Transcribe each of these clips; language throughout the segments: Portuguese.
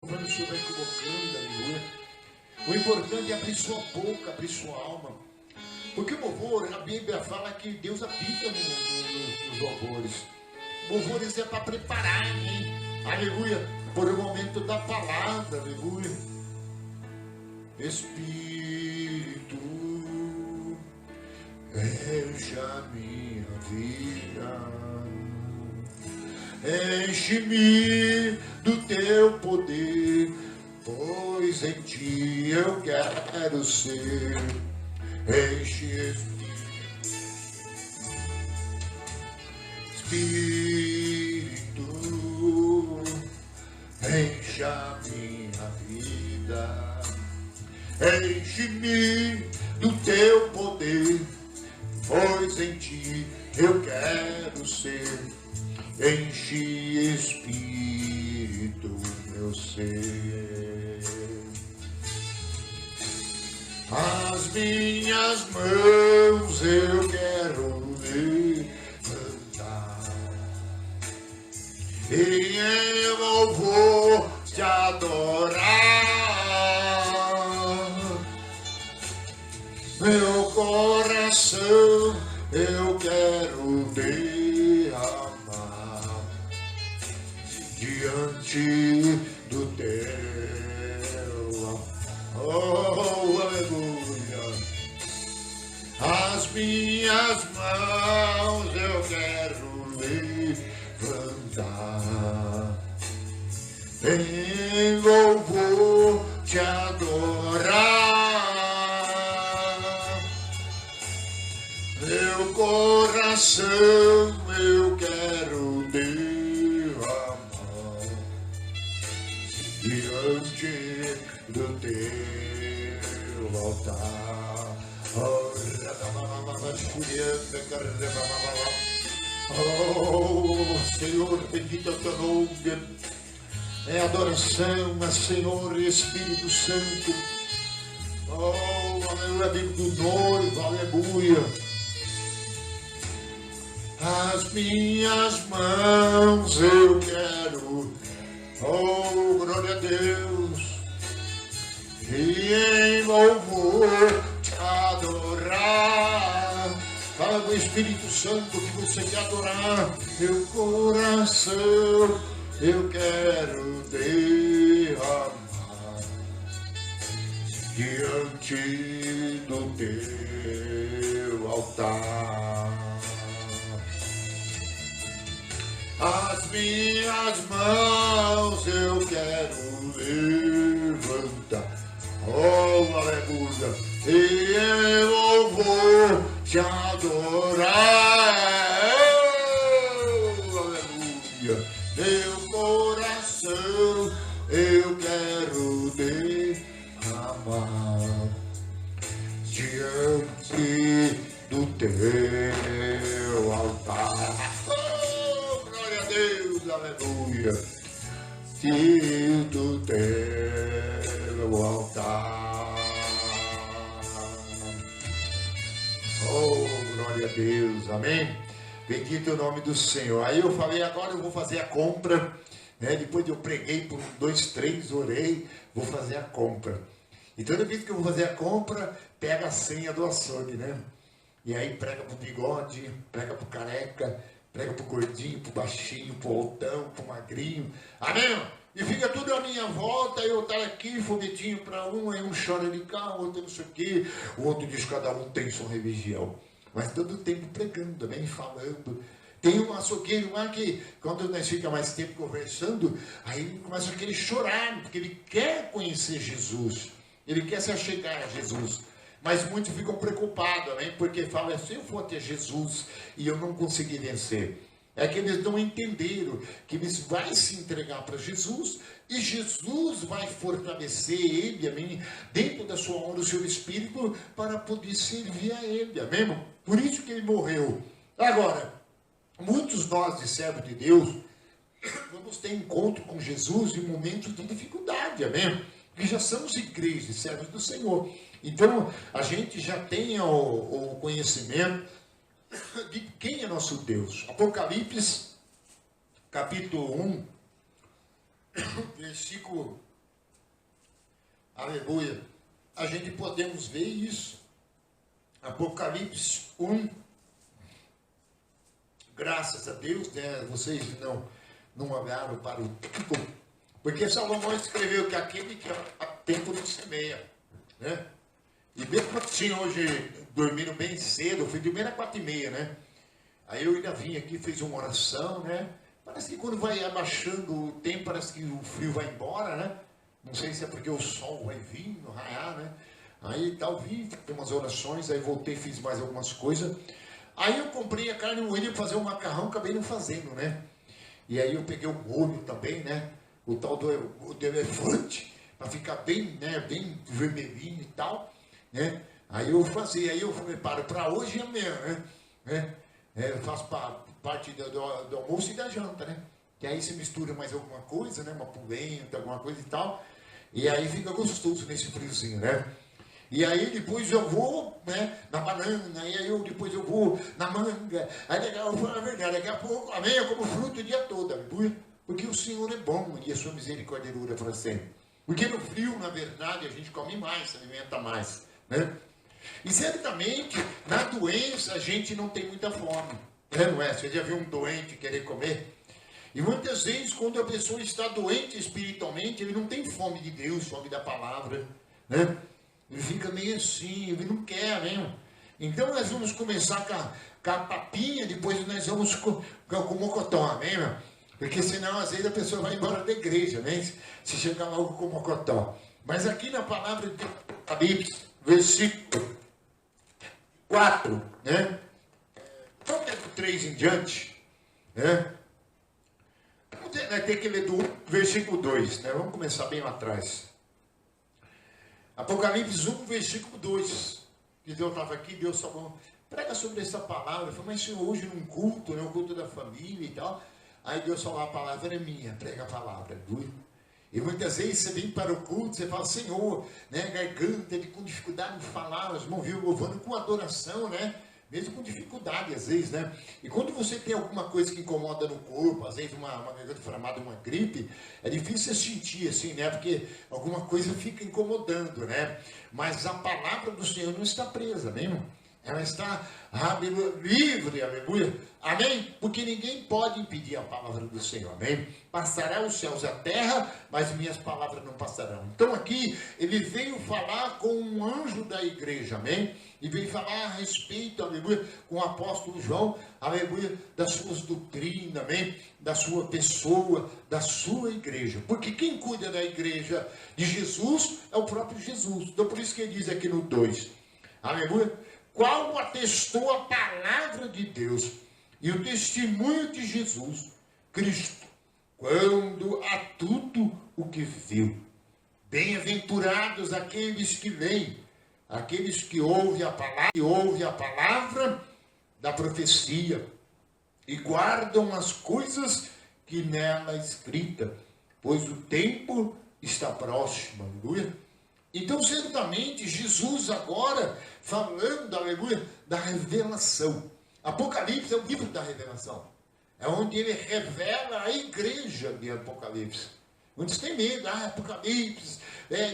quando o Senhor vai colocando, aleluia. O importante é abrir sua boca, abrir sua alma. Porque o louvor, a Bíblia fala que Deus habita nos louvores. Louvores é para preparar, hein? Aleluia. Por o momento da palavra, aleluia. Espírito, enche a minha vida, enche-me do teu poder, pois em ti eu quero ser. Enche Espírito, enche a minha vida, enche-me do teu poder, pois em ti eu quero ser. Enche, Espírito, meu ser. As minhas mãos eu quero levantar e eu vou te adorar. Meu coração eu quero derramar diante do teu. Oh, aleluia. As minhas mãos eu quero levantar em louvor te adorar. Meu coração eu quero derramar diante do teu altar. Oh, Senhor, bendito é o teu nome. É adoração a Senhor Espírito Santo. Oh, aleluia, amigo do noivo, aleluia. As minhas mãos eu quero, oh, glória a Deus, e em louvor te adorar. Fala do Espírito Santo que você quer adorar. Meu coração eu quero derramar diante do teu altar. As minhas mãos eu quero levantar, oh, aleluia, e eu vou te adorar, oh, aleluia. Meu coração eu quero derramar diante do teu altar. Oh, glória a Deus, aleluia. Diante do teu altar. Oh, glória a Deus, amém. Bendito é o nome do Senhor. Aí eu falei, agora eu vou fazer a compra, né? Depois eu preguei por 2, 3, orei, vou fazer a compra. E toda vez que eu vou fazer a compra, pega a senha do açougue, né? E aí prega pro bigode, prega pro careca, prega pro gordinho, pro baixinho, pro altão, pro magrinho. Amém? E fica tudo à minha volta, eu estar aqui, foguetinho para um, aí um chora de cá, o outro não sei o quê, o outro diz que cada um tem sua religião. Mas todo tempo pregando também, falando. Tem um açougueiro lá que, quando nós ficamos mais tempo conversando, aí ele começa a querer chorar, porque ele quer conhecer Jesus. Ele quer se achegar a Jesus. Mas muitos ficam preocupados, né? Porque falam, se eu for até Jesus e eu não conseguir vencer. É que eles não entenderam que eles vão se entregar para Jesus e Jesus vai fortalecer ele, amém, dentro da sua honra, o seu espírito, para poder servir a ele, amém? Por isso que ele morreu. Agora, muitos nós, de servos de Deus, vamos ter encontro com Jesus em momentos de dificuldade, amém? Que já somos igrejas, servos do Senhor. Então, a gente já tem o conhecimento de quem é nosso Deus. Apocalipse, capítulo 1, versículo aleluia, a gente podemos ver isso. Apocalipse 1, graças a Deus, né? Vocês não olharam para o título, porque Salomão escreveu que aquele que há tempo não semeia, né? E mesmo assim, hoje, dormindo bem cedo, eu fui dormir às 4h30, né? Aí eu ainda vim aqui, fiz uma oração, né? Parece que quando vai abaixando o tempo, parece que o frio vai embora, né? Não sei se é porque o sol vai vir, raiar, né? Aí tal, vim, fiz umas orações, aí voltei, fiz mais algumas coisas. Aí eu comprei a carne moída para fazer o macarrão, acabei não fazendo, né? E aí eu peguei o molho também, né? O tal do elefante, para ficar bem, né? Bem vermelhinho e tal, né? Aí eu fazia, aí eu preparo para hoje e amanhã, né? Eu faço parte do almoço e da janta, né? Que aí você mistura mais alguma coisa, né? Uma polenta, alguma coisa e tal. E aí fica gostoso nesse friozinho, né? E aí depois eu vou, né, na banana, e aí depois eu vou na manga. Aí legal, eu vou falar a verdade, daqui a pouco, amém, eu como fruto o dia todo, aleluia. Porque o Senhor é bom e a sua misericórdia dura para sempre. Porque no frio, na verdade, a gente come mais, se alimenta mais, né? E certamente, na doença, a gente não tem muita fome, né, não é? Você já viu um doente querer comer? E muitas vezes, quando a pessoa está doente espiritualmente, ele não tem fome de Deus, fome da palavra, né? Ele fica meio assim, ele não quer mesmo. Então nós vamos começar com a papinha, depois nós vamos com o mocotó, amém, meu? Porque senão às vezes a pessoa vai embora da igreja, né? Se chegar logo com o mocotó. Mas aqui na palavra de Apocalipse, versículo 4, né? Então é do 3 em diante, né? Vai ter que ler do versículo 2, né? Vamos começar bem lá atrás. Apocalipse 1, versículo 2. Que Deus estava aqui, Deus falou, prega sobre essa palavra. Eu falei, mas Senhor, hoje num culto, né? Um culto da família e tal. Aí Deus falou, a palavra é minha, prega a palavra. E muitas vezes você vem para o culto, você fala, Senhor, né? Garganta, com dificuldade de falar, os irmãos viram louvando com adoração, né? Mesmo com dificuldade, às vezes, né? E quando você tem alguma coisa que incomoda no corpo, às vezes uma garganta inflamada, uma gripe, é difícil você sentir assim, né? Porque alguma coisa fica incomodando, né? Mas a palavra do Senhor não está presa, mesmo. Ela está livre, aleluia. Amém? Porque ninguém pode impedir a palavra do Senhor, amém? Passará os céus e a terra, mas minhas palavras não passarão. Então aqui, ele veio falar com um anjo da igreja, amém? E veio falar a respeito, aleluia, com o apóstolo João, aleluia, das suas doutrinas, amém? Da sua pessoa, da sua igreja. Porque quem cuida da igreja de Jesus é o próprio Jesus. Então por isso que ele diz aqui no 2, aleluia, qual atestou a palavra de Deus e o testemunho de Jesus Cristo, quando a tudo o que viu. Bem-aventurados aqueles que leem, aqueles que ouvem a palavra da profecia e guardam as coisas que nela escrita, pois o tempo está próximo, aleluia. Então, certamente, Jesus agora, falando, aleluia, da revelação. Apocalipse é o livro da revelação. É onde ele revela a igreja de Apocalipse. Muitos têm medo, Apocalipse,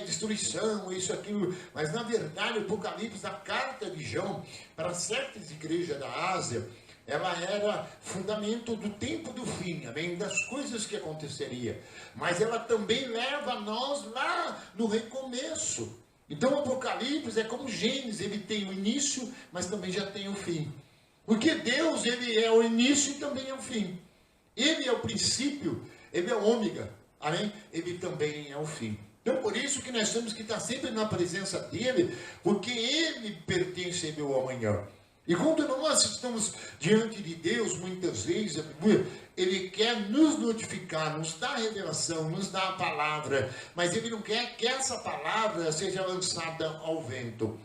destruição, isso, aquilo. Mas, na verdade, Apocalipse, a carta de João, para certas igrejas da Ásia, ela era fundamento do tempo do fim, amém? Das coisas que aconteceria. Mas ela também leva nós lá no recomeço. Então o Apocalipse é como Gênesis, ele tem o início, mas também já tem o fim. Porque Deus, ele é o início e também é o fim. Ele é o princípio, ele é o ômega, amém? Ele também é o fim. Então por isso que nós temos que estar sempre na presença dele, porque ele pertence ao amanhã. E quando nós estamos diante de Deus, muitas vezes, ele quer nos notificar, nos dar a revelação, nos dar a palavra, mas ele não quer que essa palavra seja lançada ao vento.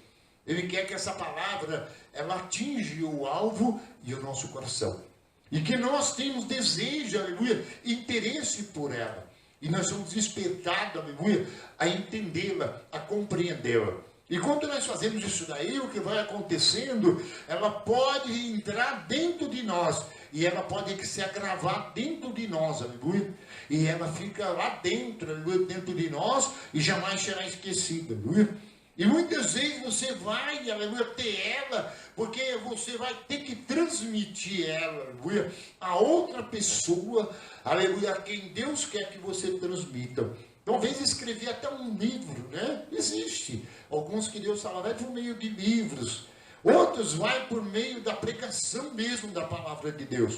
Ele quer que essa palavra, ela atinja o alvo e o nosso coração. E que nós temos desejo, aleluia, interesse por ela. E nós somos despertados, aleluia, a entendê-la, a compreendê-la. E quando nós fazemos isso daí, o que vai acontecendo, ela pode entrar dentro de nós. E ela pode se agravar dentro de nós, aleluia. E ela fica lá dentro, aleluia, dentro de nós, e jamais será esquecida, aleluia. E muitas vezes você vai, aleluia, ter ela, porque você vai ter que transmitir ela, aleluia, a outra pessoa, aleluia, a quem Deus quer que você transmita. Talvez escrever até um livro, né? Existe. Alguns que Deus fala, vai por meio de livros. Outros vai por meio da pregação mesmo da palavra de Deus.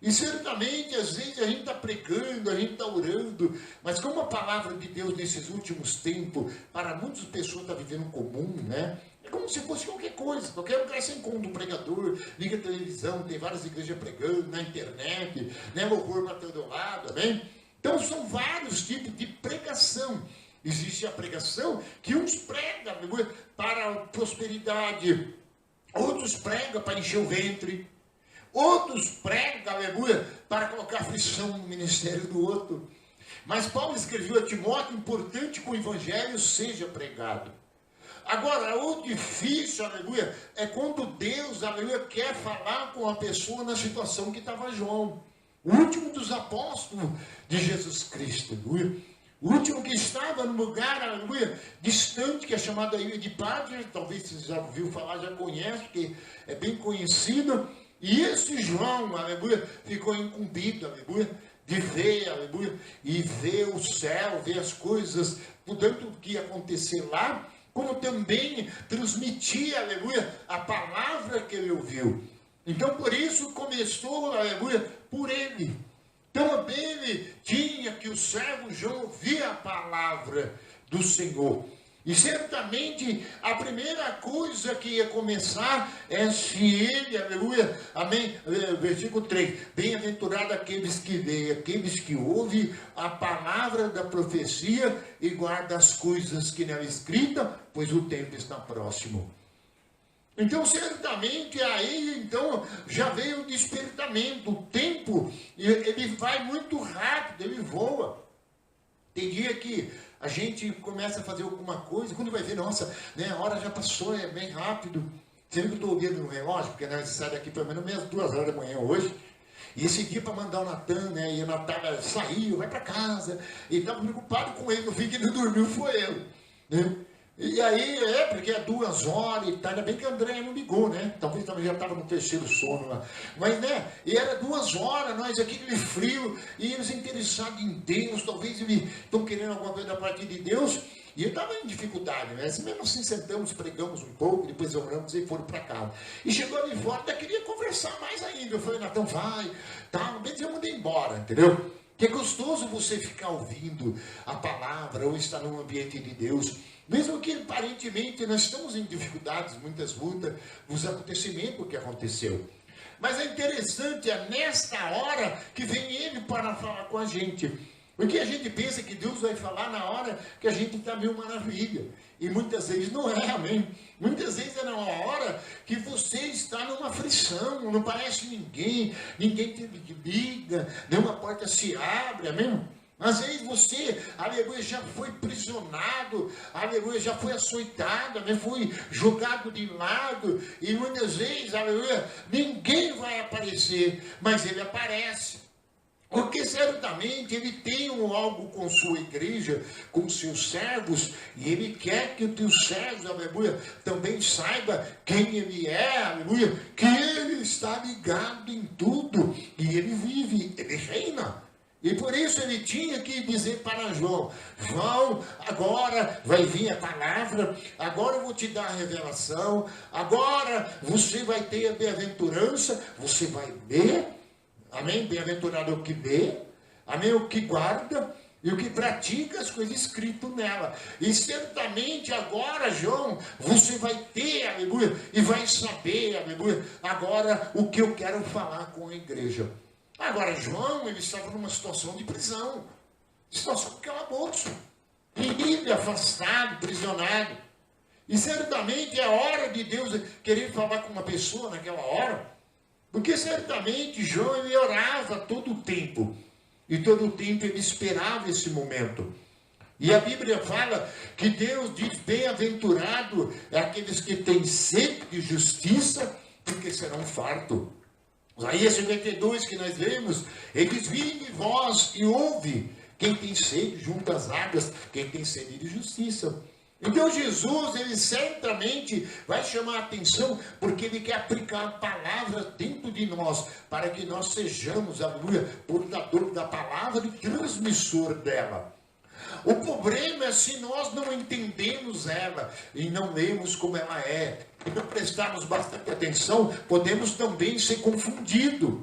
E certamente, às vezes, a gente está pregando, a gente está orando, mas como a palavra de Deus nesses últimos tempos, para muitas pessoas está vivendo comum, né? É como se fosse qualquer coisa. Qualquer lugar você encontra um pregador, liga a televisão, tem várias igrejas pregando, na internet, né? Louvor para todo lado, amém? Então, são vários tipos de pregação. Existe a pregação que uns pregam para a prosperidade, outros pregam para encher o ventre, outros pregam, aleluia, para colocar aflição no ministério do outro. Mas Paulo escreveu a Timóteo, importante que o evangelho seja pregado. Agora, o difícil, aleluia, é quando Deus, aleluia, quer falar com a pessoa na situação que estava João. O último dos apóstolos de Jesus Cristo, aleluia. O último que estava no lugar, aleluia, distante, que é chamado a ilha de Patmos, talvez você já ouviu falar, já conhece, porque é bem conhecido. E esse João, aleluia, ficou incumbido, aleluia, de ver, aleluia, e ver o céu, ver as coisas, tanto que ia acontecer lá, como também transmitir, aleluia, a palavra que ele ouviu. Então, por isso, começou, aleluia, por ele. Então, ele tinha que o servo João ouvia a palavra do Senhor. E certamente, a primeira coisa que ia começar é se ele, aleluia, amém, versículo 3, bem-aventurado aqueles que leem, aqueles que ouvem a palavra da profecia e guardam as coisas que nela escrita, pois o tempo está próximo. Então, certamente, aí, então, já veio o despertamento. O tempo, ele vai muito rápido, ele voa. Tem dia que a gente começa a fazer alguma coisa, quando vai ver, nossa, né, a hora já passou, é bem rápido. Você viu que eu estou olhando no relógio, porque nós saímos daqui pelo menos umas 2 horas da manhã hoje. E esse dia para mandar o Natan, né, e o Natan saiu, vai para casa, e estava preocupado com ele, no fim que ele dormiu foi eu, né? E aí, porque é 2 horas e tal, ainda bem que a Andréia não ligou, né? Talvez também já estava no 3º sono lá. Mas, né, e era 2 horas, nós aqui aquele frio, e eles interessados em Deus, talvez eles estão querendo alguma coisa da parte de Deus, e eu estava em dificuldade, né? Mesmo assim, sentamos, pregamos um pouco, depois oramos e foram para casa. E chegou ali fora, ainda queria conversar mais ainda. Eu falei, Natan, vai, tá, bem, eu mandei embora, entendeu? Que é gostoso você ficar ouvindo a palavra, ou estar num ambiente de Deus. Mesmo que aparentemente nós estamos em dificuldades, muitas lutas, os acontecimentos que aconteceu. Mas é interessante, é nesta hora que vem ele para falar com a gente. Porque a gente pensa que Deus vai falar na hora que a gente está meio maravilha. E muitas vezes não é, amém? Muitas vezes é na hora que você está numa aflição, não parece ninguém te liga, nenhuma porta se abre, amém? Às vezes você, aleluia, já foi prisionado, aleluia, já foi açoitado, amém? Foi jogado de lado, e muitas vezes, aleluia, ninguém vai aparecer, mas ele aparece. Porque certamente ele tem algo com sua igreja, com seus servos, e ele quer que os teus servos, aleluia, também saiba quem ele é, aleluia, que ele está ligado em tudo, e ele vive, ele reina. E por isso ele tinha que dizer para João, João, agora vai vir a palavra, agora eu vou te dar a revelação, agora você vai ter a bem-aventurança, você vai ler, amém? Bem-aventurado é o que lê, amém? O que guarda e o que pratica as coisas escritas nela. E certamente agora, João, você vai ter, aleluia, e vai saber, aleluia, agora o que eu quero falar com a igreja. Agora, João, ele estava numa situação de prisão, situação de calabouço, livre, afastado, prisionado. E certamente é hora de Deus querer falar com uma pessoa naquela hora, porque certamente João, ele orava todo o tempo, e todo o tempo ele esperava esse momento. E a Bíblia fala que Deus diz: bem-aventurado é aqueles que têm sede de justiça, porque serão fartos. Isaías 52, que nós lemos, ele diz: vinde vós e ouve, quem tem sede junto às águas, quem tem sede de justiça. Então Jesus, ele certamente vai chamar a atenção, porque ele quer aplicar a palavra dentro de nós, para que nós sejamos, aleluia, portador da palavra e transmissor dela. O problema é se nós não entendemos ela e não lemos como ela é, e não prestarmos bastante atenção, podemos também ser confundidos.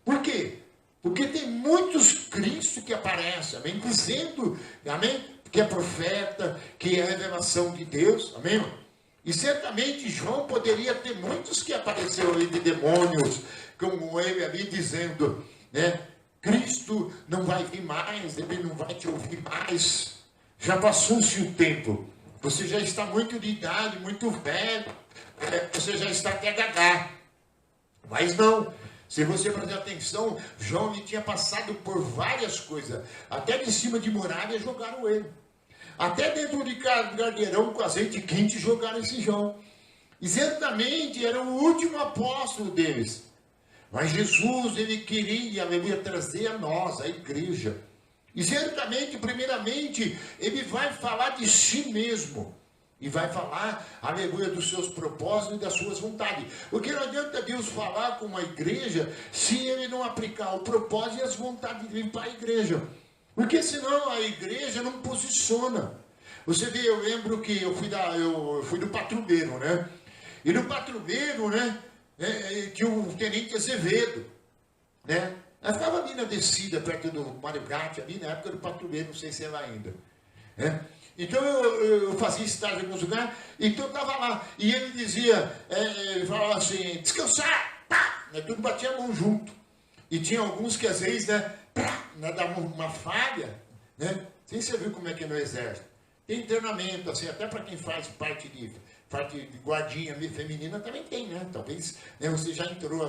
Por quê? Porque tem muitos cristos que aparecem, amém? Dizendo, amém? Que é profeta, que é revelação de Deus, amém? E certamente João poderia ter muitos que apareceram ali de demônios, como ele ali dizendo, né? Cristo não vai vir mais, ele não vai te ouvir mais. Já passou-se o tempo. Você já está muito de idade, muito velho. Você já está até gaga. Mas não. Se você prestar atenção, João ele tinha passado por várias coisas. Até de cima de muralha jogaram ele. Até dentro de gardeirão com azeite quente jogaram esse João. E certamente era o último apóstolo deles. Mas Jesus, ele queria, aleluia, trazer a nós, a igreja. E certamente, primeiramente, ele vai falar de si mesmo. E vai falar, aleluia, dos seus propósitos e das suas vontades. Porque não adianta Deus falar com uma igreja se ele não aplicar o propósito e as vontades dele para a igreja. Porque senão a igreja não posiciona. Você vê, eu lembro que eu fui do patrulheiro, né? E no patrulheiro, né? Tinha o tenente Azevedo, né? Ela ficava ali na descida, perto do Mário Gatti, ali na época do patrulheiro, não sei se é lá ainda. Né? Então eu fazia estágio em alguns lugares, então eu estava lá. E ele dizia, ele falava assim, descansar, pá! Né? Tudo batia a mão junto. E tinha alguns que às vezes, né, dava uma falha, né? Você viu como é que é no exército. Tem treinamento, assim, até para quem faz parte de guardinha feminina também tem, né? Talvez, né, você já entrou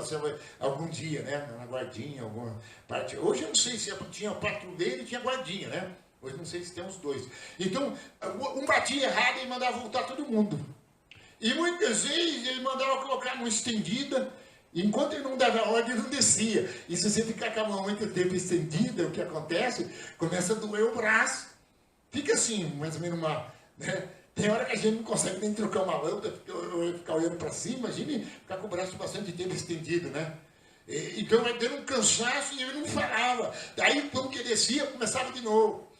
algum dia, né? Na guardinha, alguma parte. Hoje eu não sei se tinha patrulheiro e tinha guardinha, né? Hoje não sei se tem os dois. Então, um batia errado e mandava voltar todo mundo. E muitas vezes ele mandava colocar numa estendida, e enquanto ele não dava a ordem, ele não descia. E se você ficar com a mão muito tempo estendida, o que acontece? Começa a doer o braço. Fica assim, mais ou menos uma... Né? Tem hora que a gente não consegue nem trocar uma lâmpada, ficar olhando para cima, imagine ficar com o braço bastante tempo estendido, né? Então vai tendo um cansaço e ele não falava. Daí, quando que descia, começava de novo.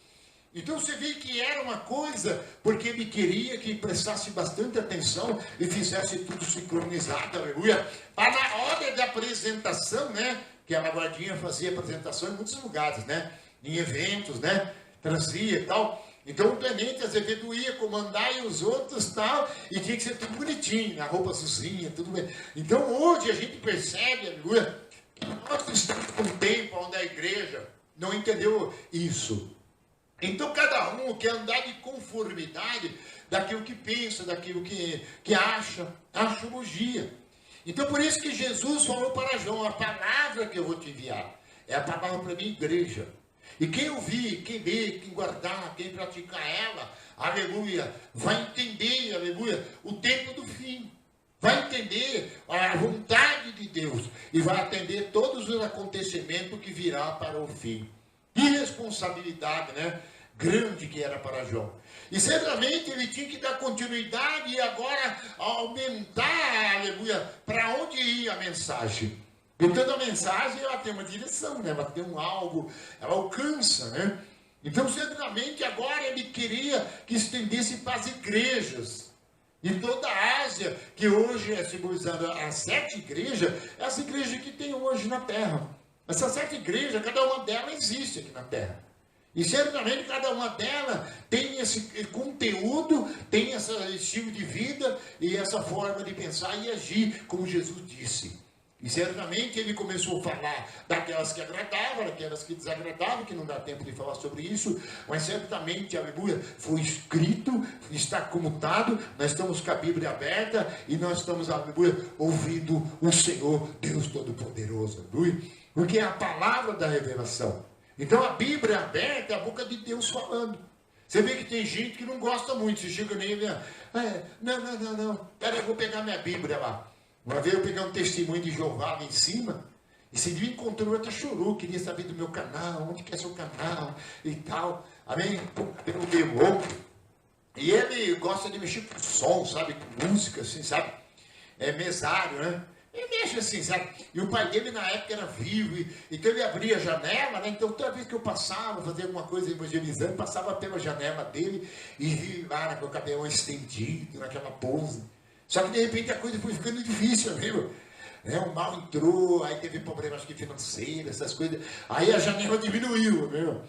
Então você vê que era uma coisa, porque ele queria que prestasse bastante atenção e fizesse tudo sincronizado, aleluia. Para na hora da apresentação, né? Que a guardinha fazia apresentação em muitos lugares, né? Em eventos, né? Trazia e tal. Então o tenente Azevedo ia comandar e os outros tal, e tinha que ser tudo bonitinho, a roupa azulzinha, tudo bem. Então hoje a gente percebe, aleluia, que nós estamos com um tempo onde a igreja não entendeu isso. Então cada um quer andar de conformidade daquilo que pensa, daquilo que acha, astrologia. Então por isso que Jesus falou para João, a palavra que eu vou te enviar é a palavra para a minha igreja. E quem ouvir, quem ler, quem guardar, quem praticar ela, aleluia, vai entender, aleluia, o tempo do fim. Vai entender a vontade de Deus e vai atender todos os acontecimentos que virá para o fim. Que responsabilidade, né? Grande que era para João. E certamente ele tinha que dar continuidade e agora aumentar, aleluia, para onde ia a mensagem. Então a mensagem ela tem uma direção, né? Ela tem um alvo, ela alcança, né? Então certamente agora ele queria que estendesse para as igrejas. E toda a Ásia, que hoje é simbolizada as 7 igrejas, é as igrejas que tem hoje na Terra. Essas 7 igrejas, cada uma delas existe aqui na Terra. E certamente cada uma delas tem esse conteúdo, tem esse estilo de vida e essa forma de pensar e agir, como Jesus disse. E certamente ele começou a falar daquelas que agradavam, daquelas que desagradavam, que não dá tempo de falar sobre isso, mas certamente, aleluia, foi escrito, está comutado, nós estamos com a Bíblia aberta e nós estamos, aleluia, ouvindo o Senhor, Deus Todo-Poderoso, aleluia, porque é a palavra da revelação. Então a Bíblia aberta é a boca de Deus falando. Você vê que tem gente que não gosta muito. Você chega nele e não. Pera, eu vou pegar minha Bíblia lá. Uma vez eu peguei um testemunho de Jeová lá em cima. E se ele encontrou, até chorou. Queria saber do meu canal, onde que é seu canal e tal. Amém? Pelo meu ombro. E ele gosta de mexer com som, sabe? Com música, assim, sabe? É mesário, né? Ele mexe assim, sabe? E o pai dele na época era vivo, então ele abria a janela, né? Então toda vez que eu passava, fazia alguma coisa evangelizando, passava pela janela dele e vi lá com o cabelo estendido, naquela pose. Só que de repente a coisa foi ficando difícil, viu? Né? O mal entrou, aí teve problemas financeiros, essas coisas. Aí a janela diminuiu, viu?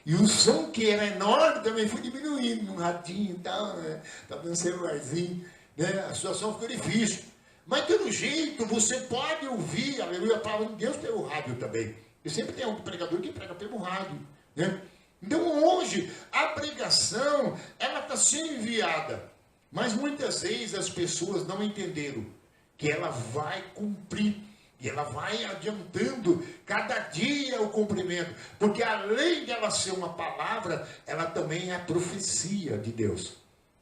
E o som que era enorme também foi diminuindo, num radinho e tal, né? Tava no celularzinho, né? A situação ficou difícil. Mas, pelo jeito, você pode ouvir, aleluia, a palavra de Deus pelo rádio também. E sempre tem um pregador que prega pelo rádio, né? Então, hoje, a pregação, ela está sendo enviada. Mas, muitas vezes, as pessoas não entenderam que ela vai cumprir. E ela vai adiantando cada dia o cumprimento. Porque, além de ela ser uma palavra, ela também é a profecia de Deus.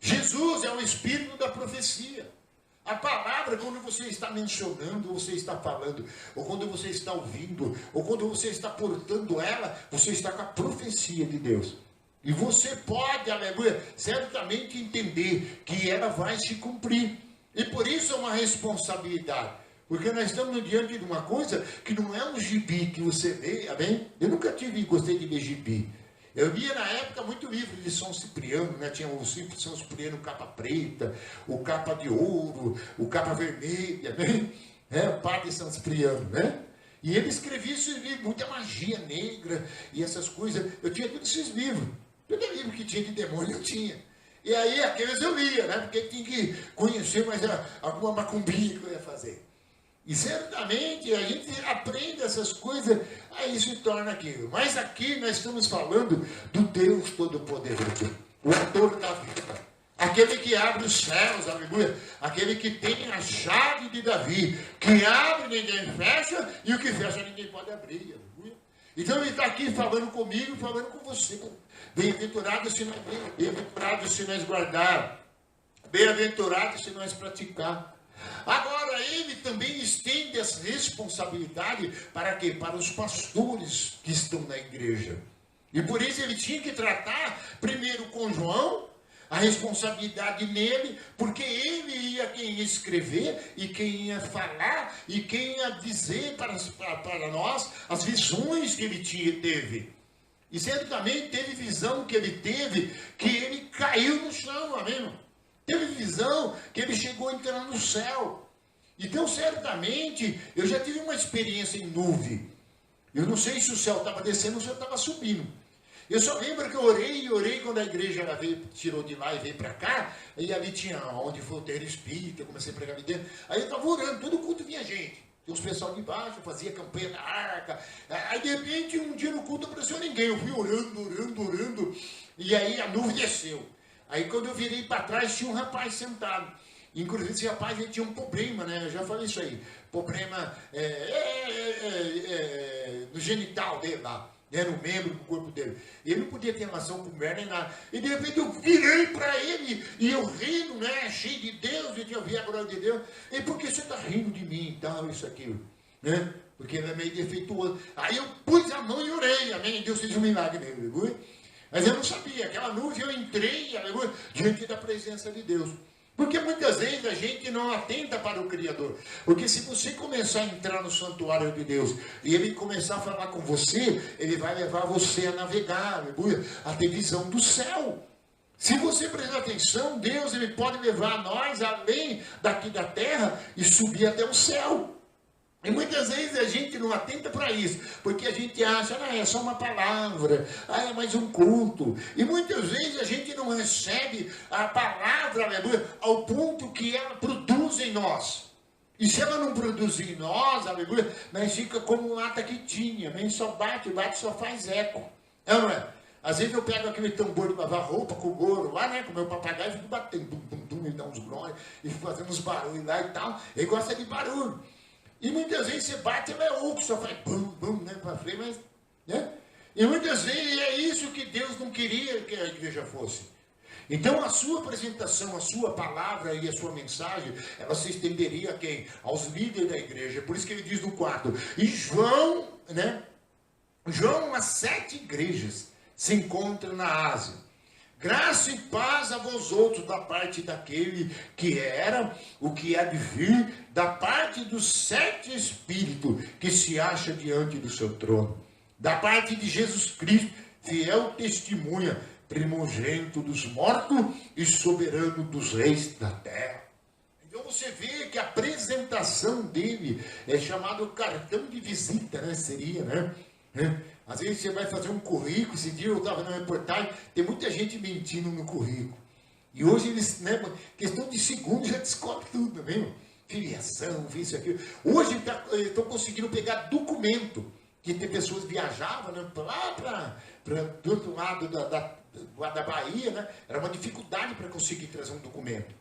Jesus é o espírito da profecia. A palavra, quando você está mencionando, você está falando, ou quando você está ouvindo, ou quando você está portando ela, você está com a profecia de Deus. E você pode, aleluia, certamente entender que ela vai se cumprir. E por isso é uma responsabilidade. Porque nós estamos diante de uma coisa que não é um gibi que você lê, amém? Eu nunca gostei de ler gibi. Eu lia na época muito livro de São Cipriano, né? Tinha o São Cipriano capa preta, o capa de ouro, o capa vermelha, né? O padre São Cipriano, né? E ele escrevia esses livros, muita magia negra e essas coisas. Eu tinha todos esses livros. Todo livro que tinha de demônio eu tinha. E aí aqueles eu lia, né? Porque tinha que conhecer mais alguma macumbinha que eu ia fazer. E certamente a gente aprende essas coisas, aí se torna aquilo. Mas aqui nós estamos falando do Deus Todo-Poderoso, o autor da vida, aquele que abre os céus, aleluia, aquele que tem a chave de Davi, que abre, ninguém fecha, e o que fecha ninguém pode abrir, aleluia. Então ele está aqui falando comigo, falando com você. Bem-aventurado se nós ler, bem-aventurado se nós guardar, bem-aventurado se nós praticar. Agora, ele também estende essa responsabilidade para quê? Para os pastores que estão na igreja. E por isso ele tinha que tratar primeiro com João, a responsabilidade nele, porque ele ia quem ia escrever, e quem ia falar, e quem ia dizer para nós as visões que ele teve. E certamente teve visão que ele teve, que ele caiu no chão, amém? Teve visão que ele chegou a entrar no céu. Então, certamente, eu já tive uma experiência em nuvem. Eu não sei se o céu estava descendo ou se o céu estava subindo. Eu só lembro que eu orei quando a igreja tirou de lá e veio para cá. E ali tinha onde foi o terreiro espírita, eu comecei a pregar ali dentro. Aí eu estava orando, todo culto vinha gente. Tinha os pessoal de baixo, fazia campanha da arca. Aí, de repente, um dia no culto não apareceu ninguém. Eu fui orando. E aí a nuvem desceu. Aí quando eu virei para trás, tinha um rapaz sentado. Inclusive esse rapaz ele tinha um problema, né? Eu já falei isso aí. Problema no genital dele lá. Era um membro do corpo dele. Ele não podia ter relação com mulher nem nada. E de repente eu virei para ele e eu rindo, né? Cheio de Deus, e eu vi a glória de Deus. E por que você está rindo de mim e tal, isso, aquilo? Né? Porque ele é meio defeituoso. Aí eu pus a mão e orei. Amém? Deus fez um milagre nele. Viu? Mas eu não sabia, aquela nuvem eu entrei, aleluia, diante da presença de Deus. Porque muitas vezes a gente não atenta para o Criador. Porque se você começar a entrar no santuário de Deus e ele começar a falar com você, ele vai levar você a navegar, aleluia, a ter visão do céu. Se você prestar atenção, Deus ele pode levar nós além daqui da terra e subir até o céu. E muitas vezes a gente não atenta para isso, porque a gente acha, é só uma palavra, é mais um culto. E muitas vezes a gente não recebe a palavra, aleluia, ao ponto que ela produz em nós. E se ela não produzir em nós, aleluia, nós fica como um lata que tinha, nem só bate, só faz eco. Não é? Às vezes eu pego aquele tambor de lavar roupa com o goro lá, né, com o meu papagaio, e fico batendo, ele dá uns grões, e fico fazendo uns barulhos lá e tal. Ele gosta de barulho. E muitas vezes você bate, ela é oco, só faz bum, bum, né, para frente, mas, né? E muitas vezes é isso que Deus não queria que a igreja fosse. Então a sua apresentação, a sua palavra e a sua mensagem, ela se estenderia a quem? Aos líderes da igreja. Por isso que ele diz no 4. E João, né? João, as 7 igrejas se encontram na Ásia. Graça e paz a vós outros da parte daquele que era, o que há de vir, da parte dos 7 Espíritos que se acha diante do seu trono. Da parte de Jesus Cristo, fiel testemunha, primogênito dos mortos e soberano dos reis da terra. Então você vê que a apresentação dele é chamado cartão de visita, né? Seria, né? Às vezes você vai fazer um currículo. Esse dia eu estava na reportagem, tem muita gente mentindo no currículo. E hoje eles, né, questão de segundos, já descobre tudo, mesmo. Filiação, isso, aquilo. Hoje estão conseguindo pegar documento. Que tem pessoas que viajavam, né, lá do outro lado da Bahia, né? Era uma dificuldade para conseguir trazer um documento.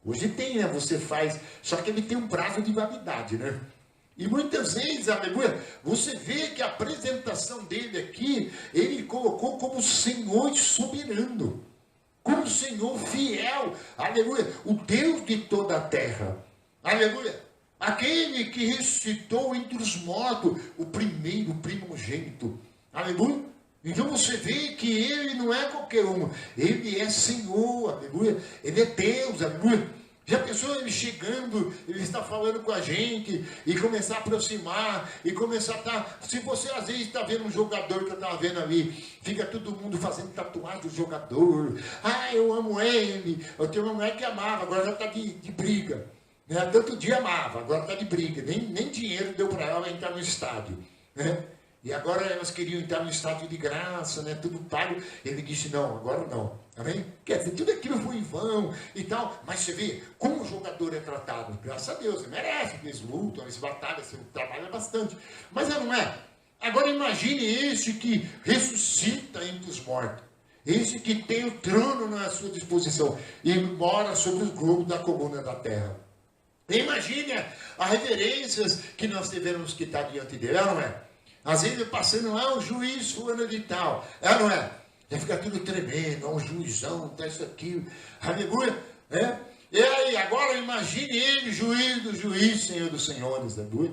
Hoje tem, né? Você faz, só que ele tem um prazo de validade, né? E muitas vezes, aleluia, você vê que a apresentação dele aqui, ele colocou como Senhor soberano, como Senhor fiel, aleluia, o Deus de toda a terra, aleluia. Aquele que ressuscitou entre os mortos, o primeiro, o primogênito. Aleluia. Então você vê que ele não é qualquer um. Ele é Senhor, aleluia. Ele é Deus, aleluia. Já pensou ele chegando, ele está falando com a gente, e começar a aproximar, e começar a estar... Se você às vezes está vendo um jogador que eu estava vendo ali, fica todo mundo fazendo tatuagem do jogador. Ah, eu amo ele. Eu tenho uma mulher que amava, agora já está de briga. Né? Tanto dia amava, agora está de briga. Nem dinheiro deu para ela entrar no estádio. Né? E agora elas queriam entrar no estádio de graça, né? Tudo pago. Ele disse, não, agora não. Amém? Quer dizer, tudo aquilo foi em vão e tal. Mas você vê como o jogador é tratado. Graças a Deus, ele merece. Eles lutam, eles batalham, eles trabalham bastante. Mas não é. Agora imagine esse que ressuscita entre os mortos. Esse que tem o trono na sua disposição. E mora sobre os globos da coluna da terra. Imagine as reverências que nós devemos que estar diante dele, não é? Às vezes passando lá o juiz fulano de tal, não é? Já fica tudo tremendo, um juizão, tá isso aqui, aleluia, é? E aí, agora imagine ele, juiz do juiz, Senhor dos senhores, aleluia.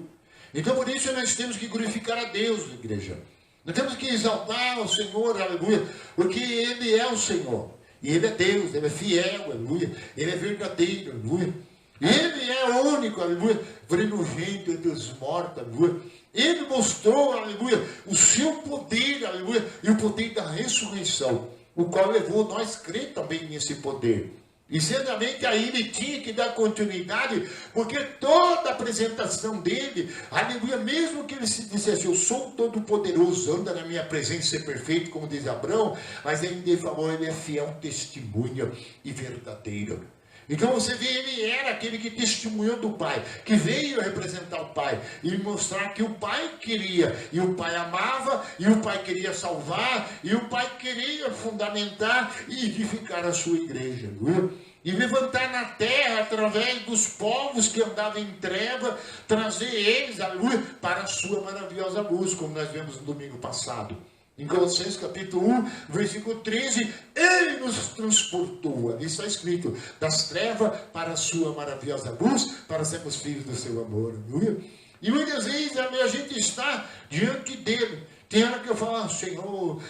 Então por isso nós temos que glorificar a Deus, igreja. Nós temos que exaltar o Senhor, aleluia, porque Ele é o Senhor. E Ele é Deus, Ele é fiel, aleluia, Ele é verdadeiro, aleluia. Ele é o único, aleluia, primogênito entre os mortos, aleluia. Ele mostrou, aleluia, o seu poder, aleluia, e o poder da ressurreição, o qual levou nós a crer também nesse poder. E certamente aí ele tinha que dar continuidade, porque toda a apresentação dele, aleluia, mesmo que ele se dissesse, eu sou todo poderoso, anda na minha presença, ser perfeito, como diz Abraão, mas ele falou, ele é fiel, testemunha e verdadeiro. Então você vê, ele era aquele que testemunhou do Pai, que veio representar o Pai e mostrar que o Pai queria, e o Pai amava, e o Pai queria salvar, e o Pai queria fundamentar e edificar a sua igreja, viu? E levantar na terra, através dos povos que andavam em treva, trazer eles, aleluia, para a sua maravilhosa luz, como nós vimos no domingo passado. Em Colossenses capítulo 1, versículo 13, Ele nos transportou, ali está escrito, das trevas para a sua maravilhosa luz, para sermos filhos do seu amor, aleluia. E muitas vezes a gente está diante dele. Tem hora que eu falo, Senhor,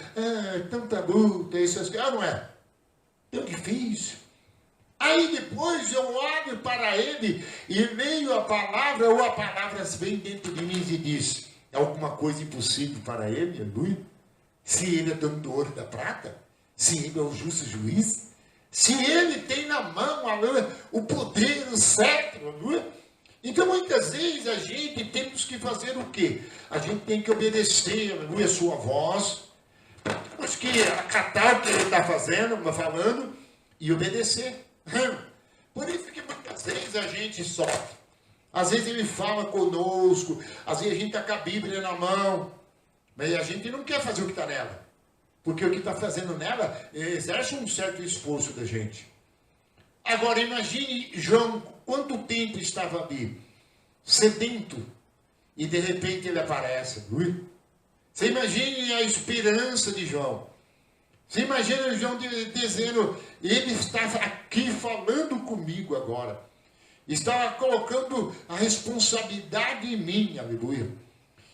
tanta luta, isso, não é? Tão difícil. Aí depois eu olho para ele e leio a palavra, ou a palavra vem dentro de mim e diz, é alguma coisa impossível para ele, aleluia? Se ele é dono do ouro e da prata, se ele é o justo juiz, se ele tem na mão, aleluia, o poder, o cetro, aleluia. Então muitas vezes a gente temos que fazer o quê? A gente tem que obedecer, aleluia, a sua voz, temos que acatar o que ele está falando e obedecer. Por isso que muitas vezes a gente sofre. Às vezes ele fala conosco, às vezes a gente está com a Bíblia na mão, mas a gente não quer fazer o que está nela. Porque o que está fazendo nela exerce um certo esforço da gente. Agora imagine João, quanto tempo estava ali, sedento, e de repente ele aparece. Você imagine a esperança de João. Você imagina João dizendo, ele está aqui falando comigo agora. Está colocando a responsabilidade em mim, aleluia.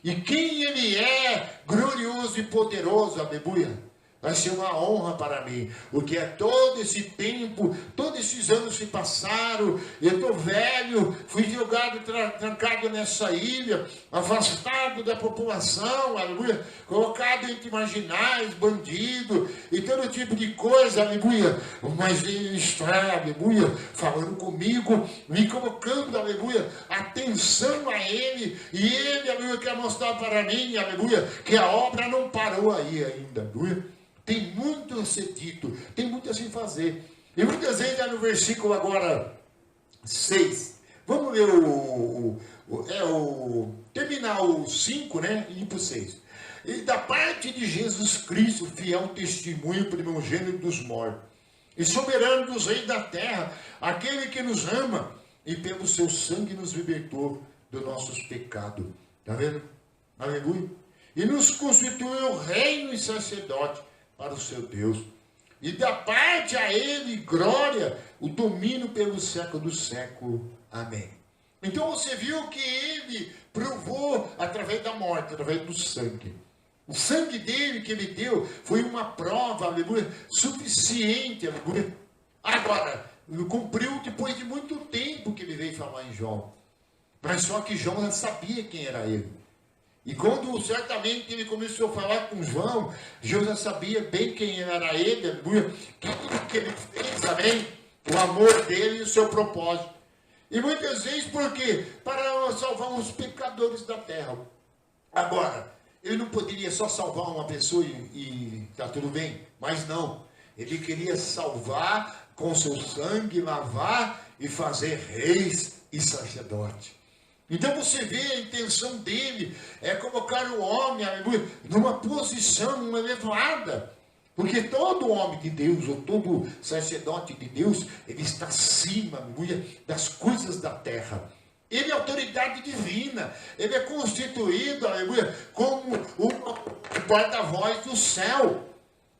E quem ele é, glorioso e poderoso, aleluia. Vai ser uma honra para mim, porque é todo esse tempo, todos esses anos se passaram, eu estou velho, fui jogado, trancado nessa ilha, afastado da população, aleluia, colocado entre marginais, bandido, e todo tipo de coisa, aleluia, mas ele está, aleluia, falando comigo, me colocando, aleluia, atenção a ele, e ele, aleluia, quer mostrar para mim, aleluia, que a obra não parou aí ainda, aleluia. Tem muito a ser dito, tem muito a se fazer. E muitas vezes no versículo agora 6, vamos ler terminar o 5, né? E ir para o 6. E da parte de Jesus Cristo, fiel testemunho, primogênito dos mortos, e soberano dos reis da terra, aquele que nos ama, e pelo seu sangue nos libertou dos nossos pecados. Está vendo? Aleluia. E nos constituiu reino e sacerdote para o seu Deus, e da parte a ele glória, o domínio pelo século do século. Amém. Então você viu que ele provou através da morte, através do sangue. O sangue dele que ele deu foi uma prova, aleluia, suficiente, aleluia. Agora, cumpriu depois de muito tempo que ele veio falar em João. Mas só que João já sabia quem era ele. E quando certamente ele começou a falar com João, João já sabia bem quem era ele, aleluia, que ele fez, amém? O amor dele e o seu propósito. E muitas vezes, por quê? Para salvar os pecadores da terra. Agora, ele não poderia só salvar uma pessoa e tá tudo bem, mas não. Ele queria salvar com seu sangue, lavar e fazer reis e sacerdote. Então você vê a intenção dele é colocar o homem, aleluia, numa posição elevada. Porque todo homem de Deus, ou todo sacerdote de Deus, ele está acima, aleluia, das coisas da terra. Ele é autoridade divina. Ele é constituído, aleluia, como o porta-voz do céu.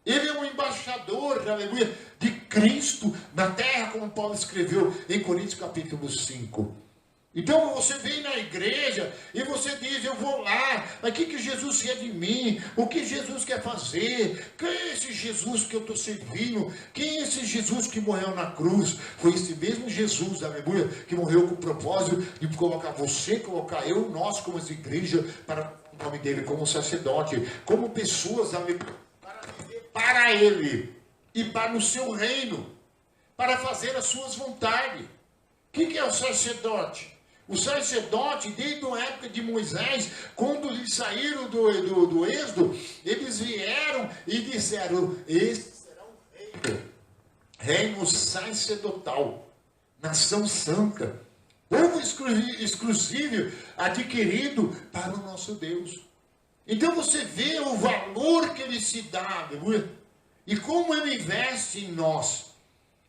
Ele é um embaixador, aleluia, de Cristo na terra, como Paulo escreveu em Coríntios capítulo 5. Então você vem na igreja e você diz, eu vou lá, mas o que Jesus quer de mim? O que Jesus quer fazer? Quem é esse Jesus que eu estou servindo? Quem é esse Jesus que morreu na cruz? Foi esse mesmo Jesus, aleluia, que morreu com o propósito de colocar você, colocar eu, nós como essa igreja, para o nome dele, como sacerdote, como pessoas, aleluia, para viver para ele e para o seu reino, para fazer as suas vontades. O que é o sacerdote? O sacerdote, desde a época de Moisés, quando eles saíram do êxodo, eles vieram e disseram, este será um reino sacerdotal, nação santa, povo exclusivo, adquirido para o nosso Deus. Então você vê o valor que ele se dá, aleluia, e como ele investe em nós,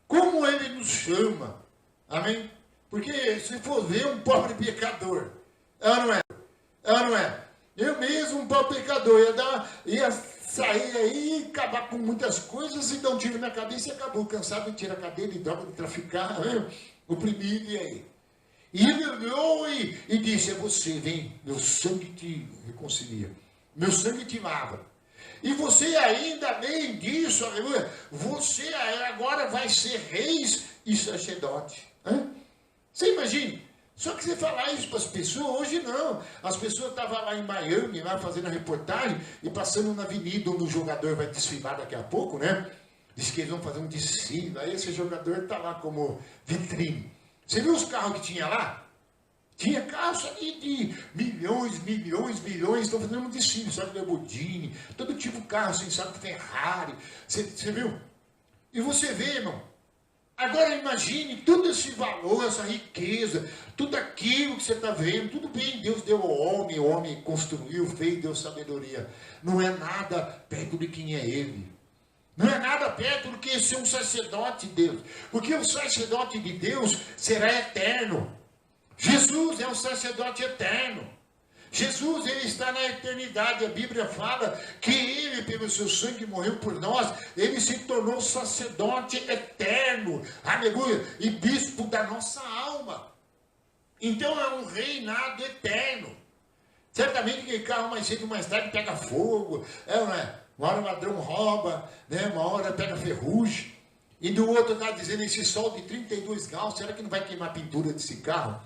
como ele nos chama, amém? Porque se for ver um pobre pecador, não é? Eu mesmo, um pobre pecador, ia sair aí e acabar com muitas coisas e dar um tiro na cabeça e acabou. Cansado de tirar a cadeira de droga, de traficar, oprimido, e aí? E ele olhou e disse, é você, vem, meu sangue te reconcilia, meu sangue te lava. E você ainda, além disso, aleluia, você agora vai ser reis e sacerdote. Você imagina? Só que você falar isso para as pessoas, hoje não. As pessoas estavam lá em Miami, lá fazendo a reportagem, e passando na avenida onde o jogador vai desfilar daqui a pouco, né? Diz que eles vão fazer um desfile, aí esse jogador está lá como vitrine. Você viu os carros que tinha lá? Tinha carros ali de milhões, estão fazendo um desfile, sabe, Lamborghini, todo tipo de carro, assim, sabe, Ferrari. Você viu? E você vê, irmão. Agora imagine todo esse valor, essa riqueza, tudo aquilo que você está vendo, tudo bem, Deus deu ao homem, o homem construiu, fez, deu sabedoria. Não é nada perto de quem é ele. Não é nada perto do que ser um sacerdote de Deus. Porque o sacerdote de Deus será eterno. Jesus é um sacerdote eterno. Jesus, ele está na eternidade. A Bíblia fala que ele, pelo seu sangue, morreu por nós. Ele se tornou sacerdote eterno, aleluia, e bispo da nossa alma. Então é um reinado eterno. Certamente que carro mais cedo ou mais tarde pega fogo, não é? Uma hora o ladrão rouba, né? Uma hora pega ferrugem. E do outro está dizendo, esse sol de 32 graus, será que não vai queimar a pintura desse carro?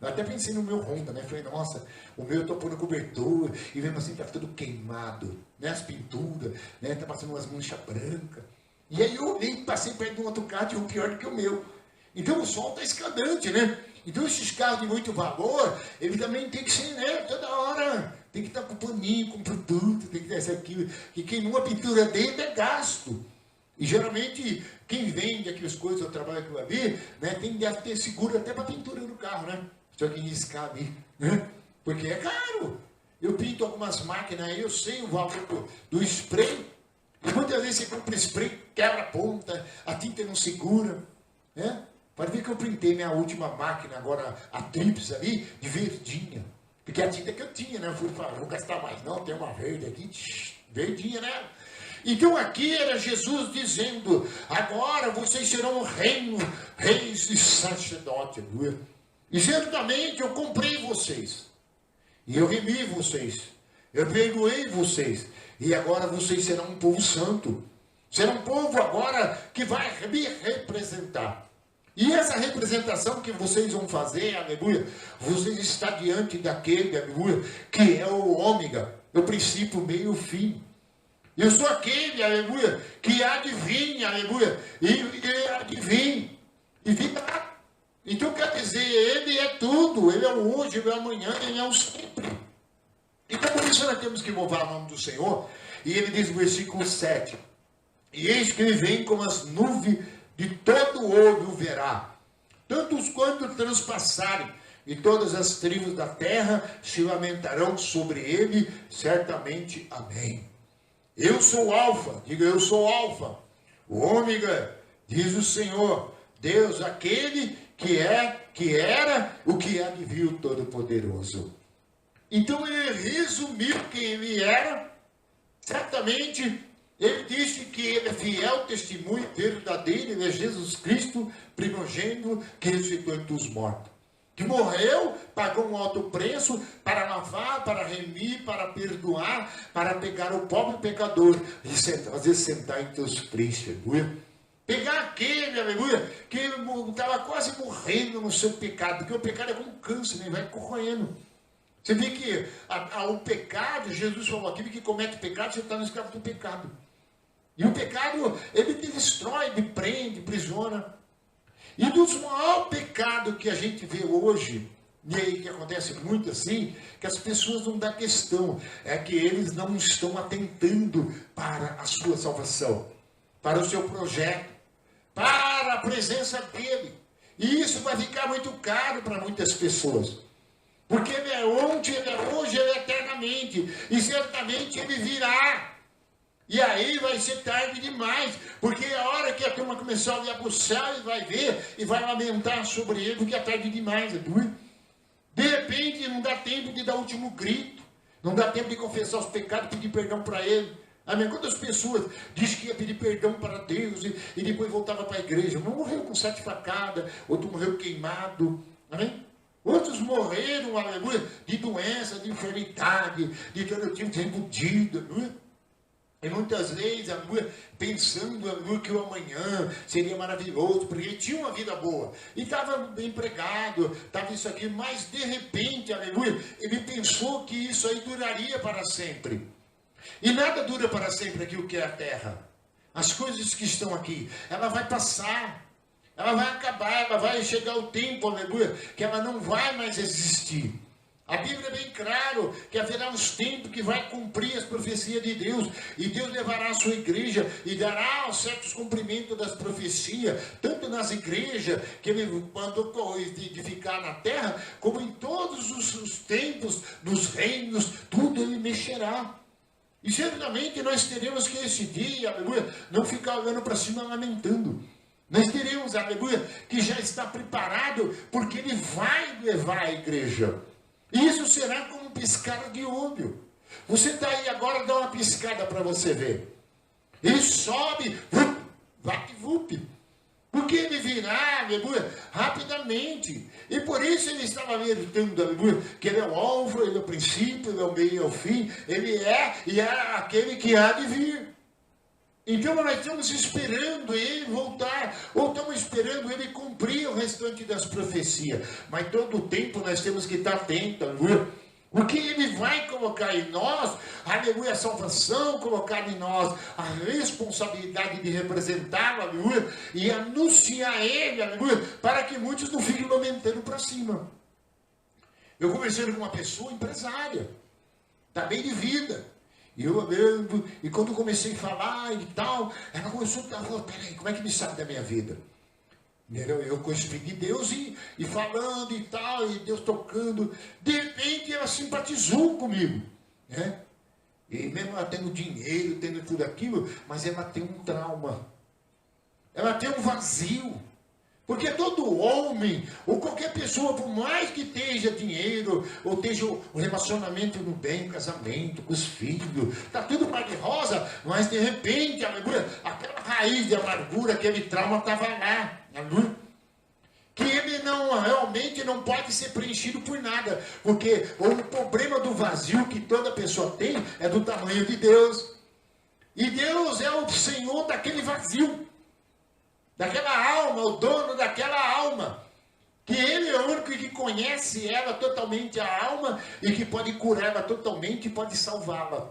Eu até pensei no meu Honda, né? Falei, nossa, o meu eu estou pondo cobertor, e mesmo assim está tudo queimado, né? As pinturas, né? Está passando umas manchas brancas. E aí eu olhei, passei perto de um outro carro, tinha um pior do que o meu. Então o sol está escaldante, né? Então esses carros de muito valor, ele também tem que ser, né? Toda hora, tem que estar com paninho, com produto, tem que ter isso aqui. E queimou a pintura dele é gasto. E geralmente, quem vende aqui as coisas, eu trabalho aqui ali, né, tem que ter seguro até para a pintura do carro, né? Se alguém riscar ali, né? Porque é caro. Eu pinto algumas máquinas aí, eu sei o valor do spray. E muitas vezes você compra spray, quebra a ponta, a tinta não segura, né? Pode ver que eu pintei minha última máquina, agora a Trips ali, de verdinha. Porque a tinta que eu tinha, né? Eu fui falar, vou gastar mais não, tem uma verde aqui, verdinha, né? Então aqui era Jesus dizendo, agora vocês serão um reino, reis e sacerdotes. E certamente eu comprei vocês. E eu remi vocês. Eu perdoei vocês. E agora vocês serão um povo santo. Serão um povo agora que vai me representar. E essa representação que vocês vão fazer, aleluia, vocês estão diante daquele, aleluia, que é o ômega, o princípio, o meio e o fim. Eu sou aquele, aleluia, que adivinha, aleluia, e adivinha, e virá. Então quer dizer, ele é tudo, ele é o hoje, ele é o amanhã, ele é o sempre. Então por isso nós temos que louvar o nome do Senhor. E ele diz no versículo 7, e eis que ele vem como as nuvens de todo o olho verá, tantos quanto transpassarem, e todas as tribos da terra se lamentarão sobre ele, certamente, amém. Eu sou o Alfa, diga eu sou o Alfa, o Ômega, diz o Senhor, Deus, aquele que é, que era, o que há de vir, o Todo-Poderoso. Então ele resumiu quem ele era, certamente. Ele disse que ele é fiel, testemunho verdadeiro, ele é Jesus Cristo, primogênito, que ressuscitou entre os mortos. Que morreu, pagou um alto preço para lavar, para remir, para perdoar, para pegar o pobre pecador e fazer sentar entre os tristes, aleluia. Pegar aquele, aleluia, que estava quase morrendo no seu pecado, porque o pecado é como um câncer, né? Vai corroendo. Você vê que o pecado, Jesus falou, aquele que comete pecado, você está no escravo do pecado. E o pecado, ele te destrói, te prende, aprisiona. E dos maiores pecados que a gente vê hoje, e aí que acontece muito assim, que as pessoas não dão questão, é que eles não estão atentando para a sua salvação, para o seu projeto, para a presença dele. E isso vai ficar muito caro para muitas pessoas. Porque ele é ontem, ele é hoje, ele é eternamente. E certamente ele virá. E aí vai ser tarde demais. Porque a hora que a turma começar a olhar para o céu, e vai ver, e vai lamentar sobre ele, porque é tarde demais. De repente, não dá tempo de dar o último grito. Não dá tempo de confessar os pecados, pedir perdão para ele. Amém? Quantas pessoas dizem que ia pedir perdão para Deus e depois voltava para a igreja? Um morreu com 7 facadas, outro morreu queimado. Amém? Outros morreram, aleluia, de doença, de enfermidade, de todo tipo de embutido, aleluia. E muitas vezes, aleluia, pensando, aleluia, que o amanhã seria maravilhoso, porque ele tinha uma vida boa. E estava empregado, estava isso aqui, mas de repente, aleluia, ele pensou que isso aí duraria para sempre. E nada dura para sempre aqui o que é a terra. As coisas que estão aqui, ela vai passar. Ela vai acabar, ela vai chegar o tempo, aleluia, que ela não vai mais existir. A Bíblia é bem claro que haverá uns tempos que vai cumprir as profecias de Deus. E Deus levará a sua igreja e dará certos cumprimentos das profecias, tanto nas igrejas que ele mandou edificar na terra, como em todos os tempos, nos reinos, tudo ele mexerá. E certamente nós teremos que esse dia, aleluia, não ficar olhando para cima lamentando. Nós teremos, aleluia, que já está preparado, porque ele vai levar a igreja. E isso será como piscar de olho. Você está aí agora, dá uma piscada para você ver. Ele sobe, vai, porque ele virá, aleluia, rapidamente. E por isso ele estava meditando, aleluia, que ele é o alvo, ele é o princípio, ele é o meio e é o fim. Ele é e é aquele que há de vir. Então nós estamos esperando ele voltar, ou estamos esperando ele cumprir o restante das profecias. Mas todo o tempo nós temos que estar atentos, aleluia. Porque ele vai colocar em nós, aleluia, a salvação, colocar em nós a responsabilidade de representá-lo, aleluia, e anunciar ele, aleluia, para que muitos não fiquem lamentando para cima. Eu conversei com uma pessoa empresária, está bem de vida, e eu olhando, e quando comecei a falar e tal, ela começou a falar, peraí, como é que me sabe da minha vida? Eu com o Espírito de Deus e falando e tal, e Deus tocando. De repente ela simpatizou comigo, né? E mesmo ela tendo dinheiro, tendo tudo aquilo, mas ela tem um trauma. Ela tem um vazio. Porque todo homem, ou qualquer pessoa, por mais que tenha dinheiro, ou esteja o relacionamento no bem, o casamento, com os filhos, está tudo mar de rosa, mas de repente, aleluia, aquela raiz de amargura, aquele trauma estava lá, aleluia. Que ele realmente não pode ser preenchido por nada, porque o problema do vazio que toda pessoa tem é do tamanho de Deus. E Deus é o Senhor daquele vazio. Daquela alma, o dono daquela alma, que ele é o único que conhece ela totalmente, a alma, e que pode curá-la totalmente e pode salvá-la.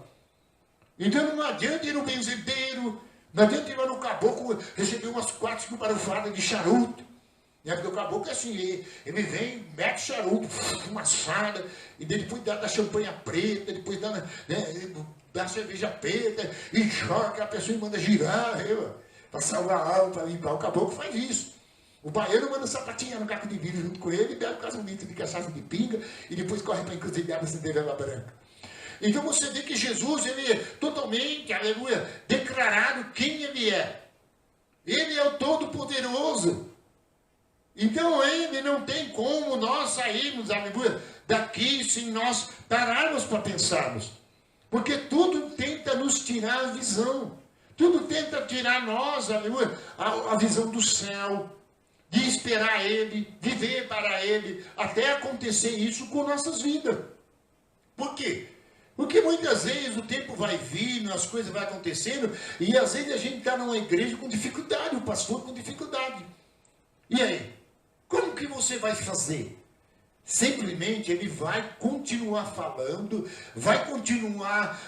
Então não adianta ir no benzedeiro, não adianta ir lá no caboclo receber umas 4, 5 barufadas de charuto, né? Porque o caboclo é assim, ele vem, mete charuto, fumaçada, e depois dá champanhe preta, depois dá cerveja preta, e joga a pessoa e manda girar, para salvar a alma, para limpar. O caboclo faz isso. O baiano manda sapatinha no caco de vidro junto com ele, e bebe um caso bonito de cachaça de pinga, e depois corre para a encruzilhada acender vela branca. Então você vê que Jesus, ele é totalmente, aleluia, declarado quem ele é. Ele é o Todo-Poderoso. Então ele não tem como nós sairmos, aleluia, daqui sem nós pararmos para pensarmos. Porque tudo tenta nos tirar a visão. Tudo tenta tirar nós, aleluia, a visão do céu, de esperar ele, viver para ele, até acontecer isso com nossas vidas. Por quê? Porque muitas vezes o tempo vai vindo, as coisas vão acontecendo, e às vezes a gente está numa igreja com dificuldade, o pastor com dificuldade. E aí? Como que você vai fazer? Simplesmente ele vai continuar falando, vai continuar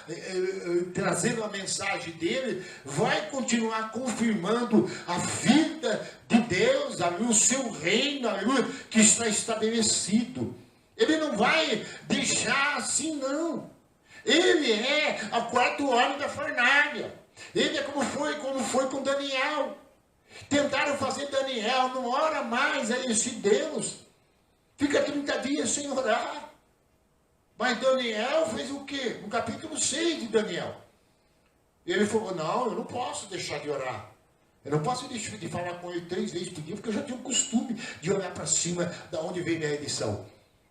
trazendo a mensagem dele, vai continuar confirmando a vida de Deus, o seu reino, que está estabelecido. Ele não vai deixar assim, não. Ele é a 4º homem da fornalha. Ele é como foi com Daniel. Tentaram fazer Daniel, não ora mais a esse Deus. Fica 30 dias sem orar. Mas Daniel fez o quê? No capítulo 6 de Daniel. Ele falou, não, eu não posso deixar de orar. Eu não posso deixar de falar com ele 3 vezes por dia, porque eu já tenho o costume de olhar para cima da onde veio minha edição.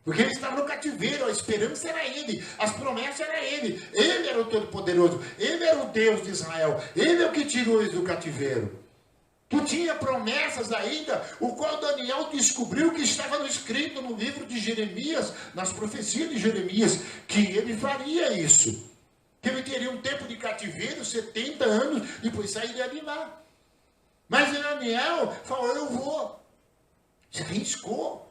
Porque ele estava no cativeiro, a esperança era ele, as promessas eram ele. Ele era o Todo-Poderoso, ele era o Deus de Israel, ele é o que tirou eles do cativeiro. Que tinha promessas ainda, o qual Daniel descobriu que estava escrito no livro de Jeremias, nas profecias de Jeremias, que ele faria isso. Que ele teria um tempo de cativeiro, 70 anos, depois sairia de lá. Mas Daniel falou, eu vou. Você arriscou.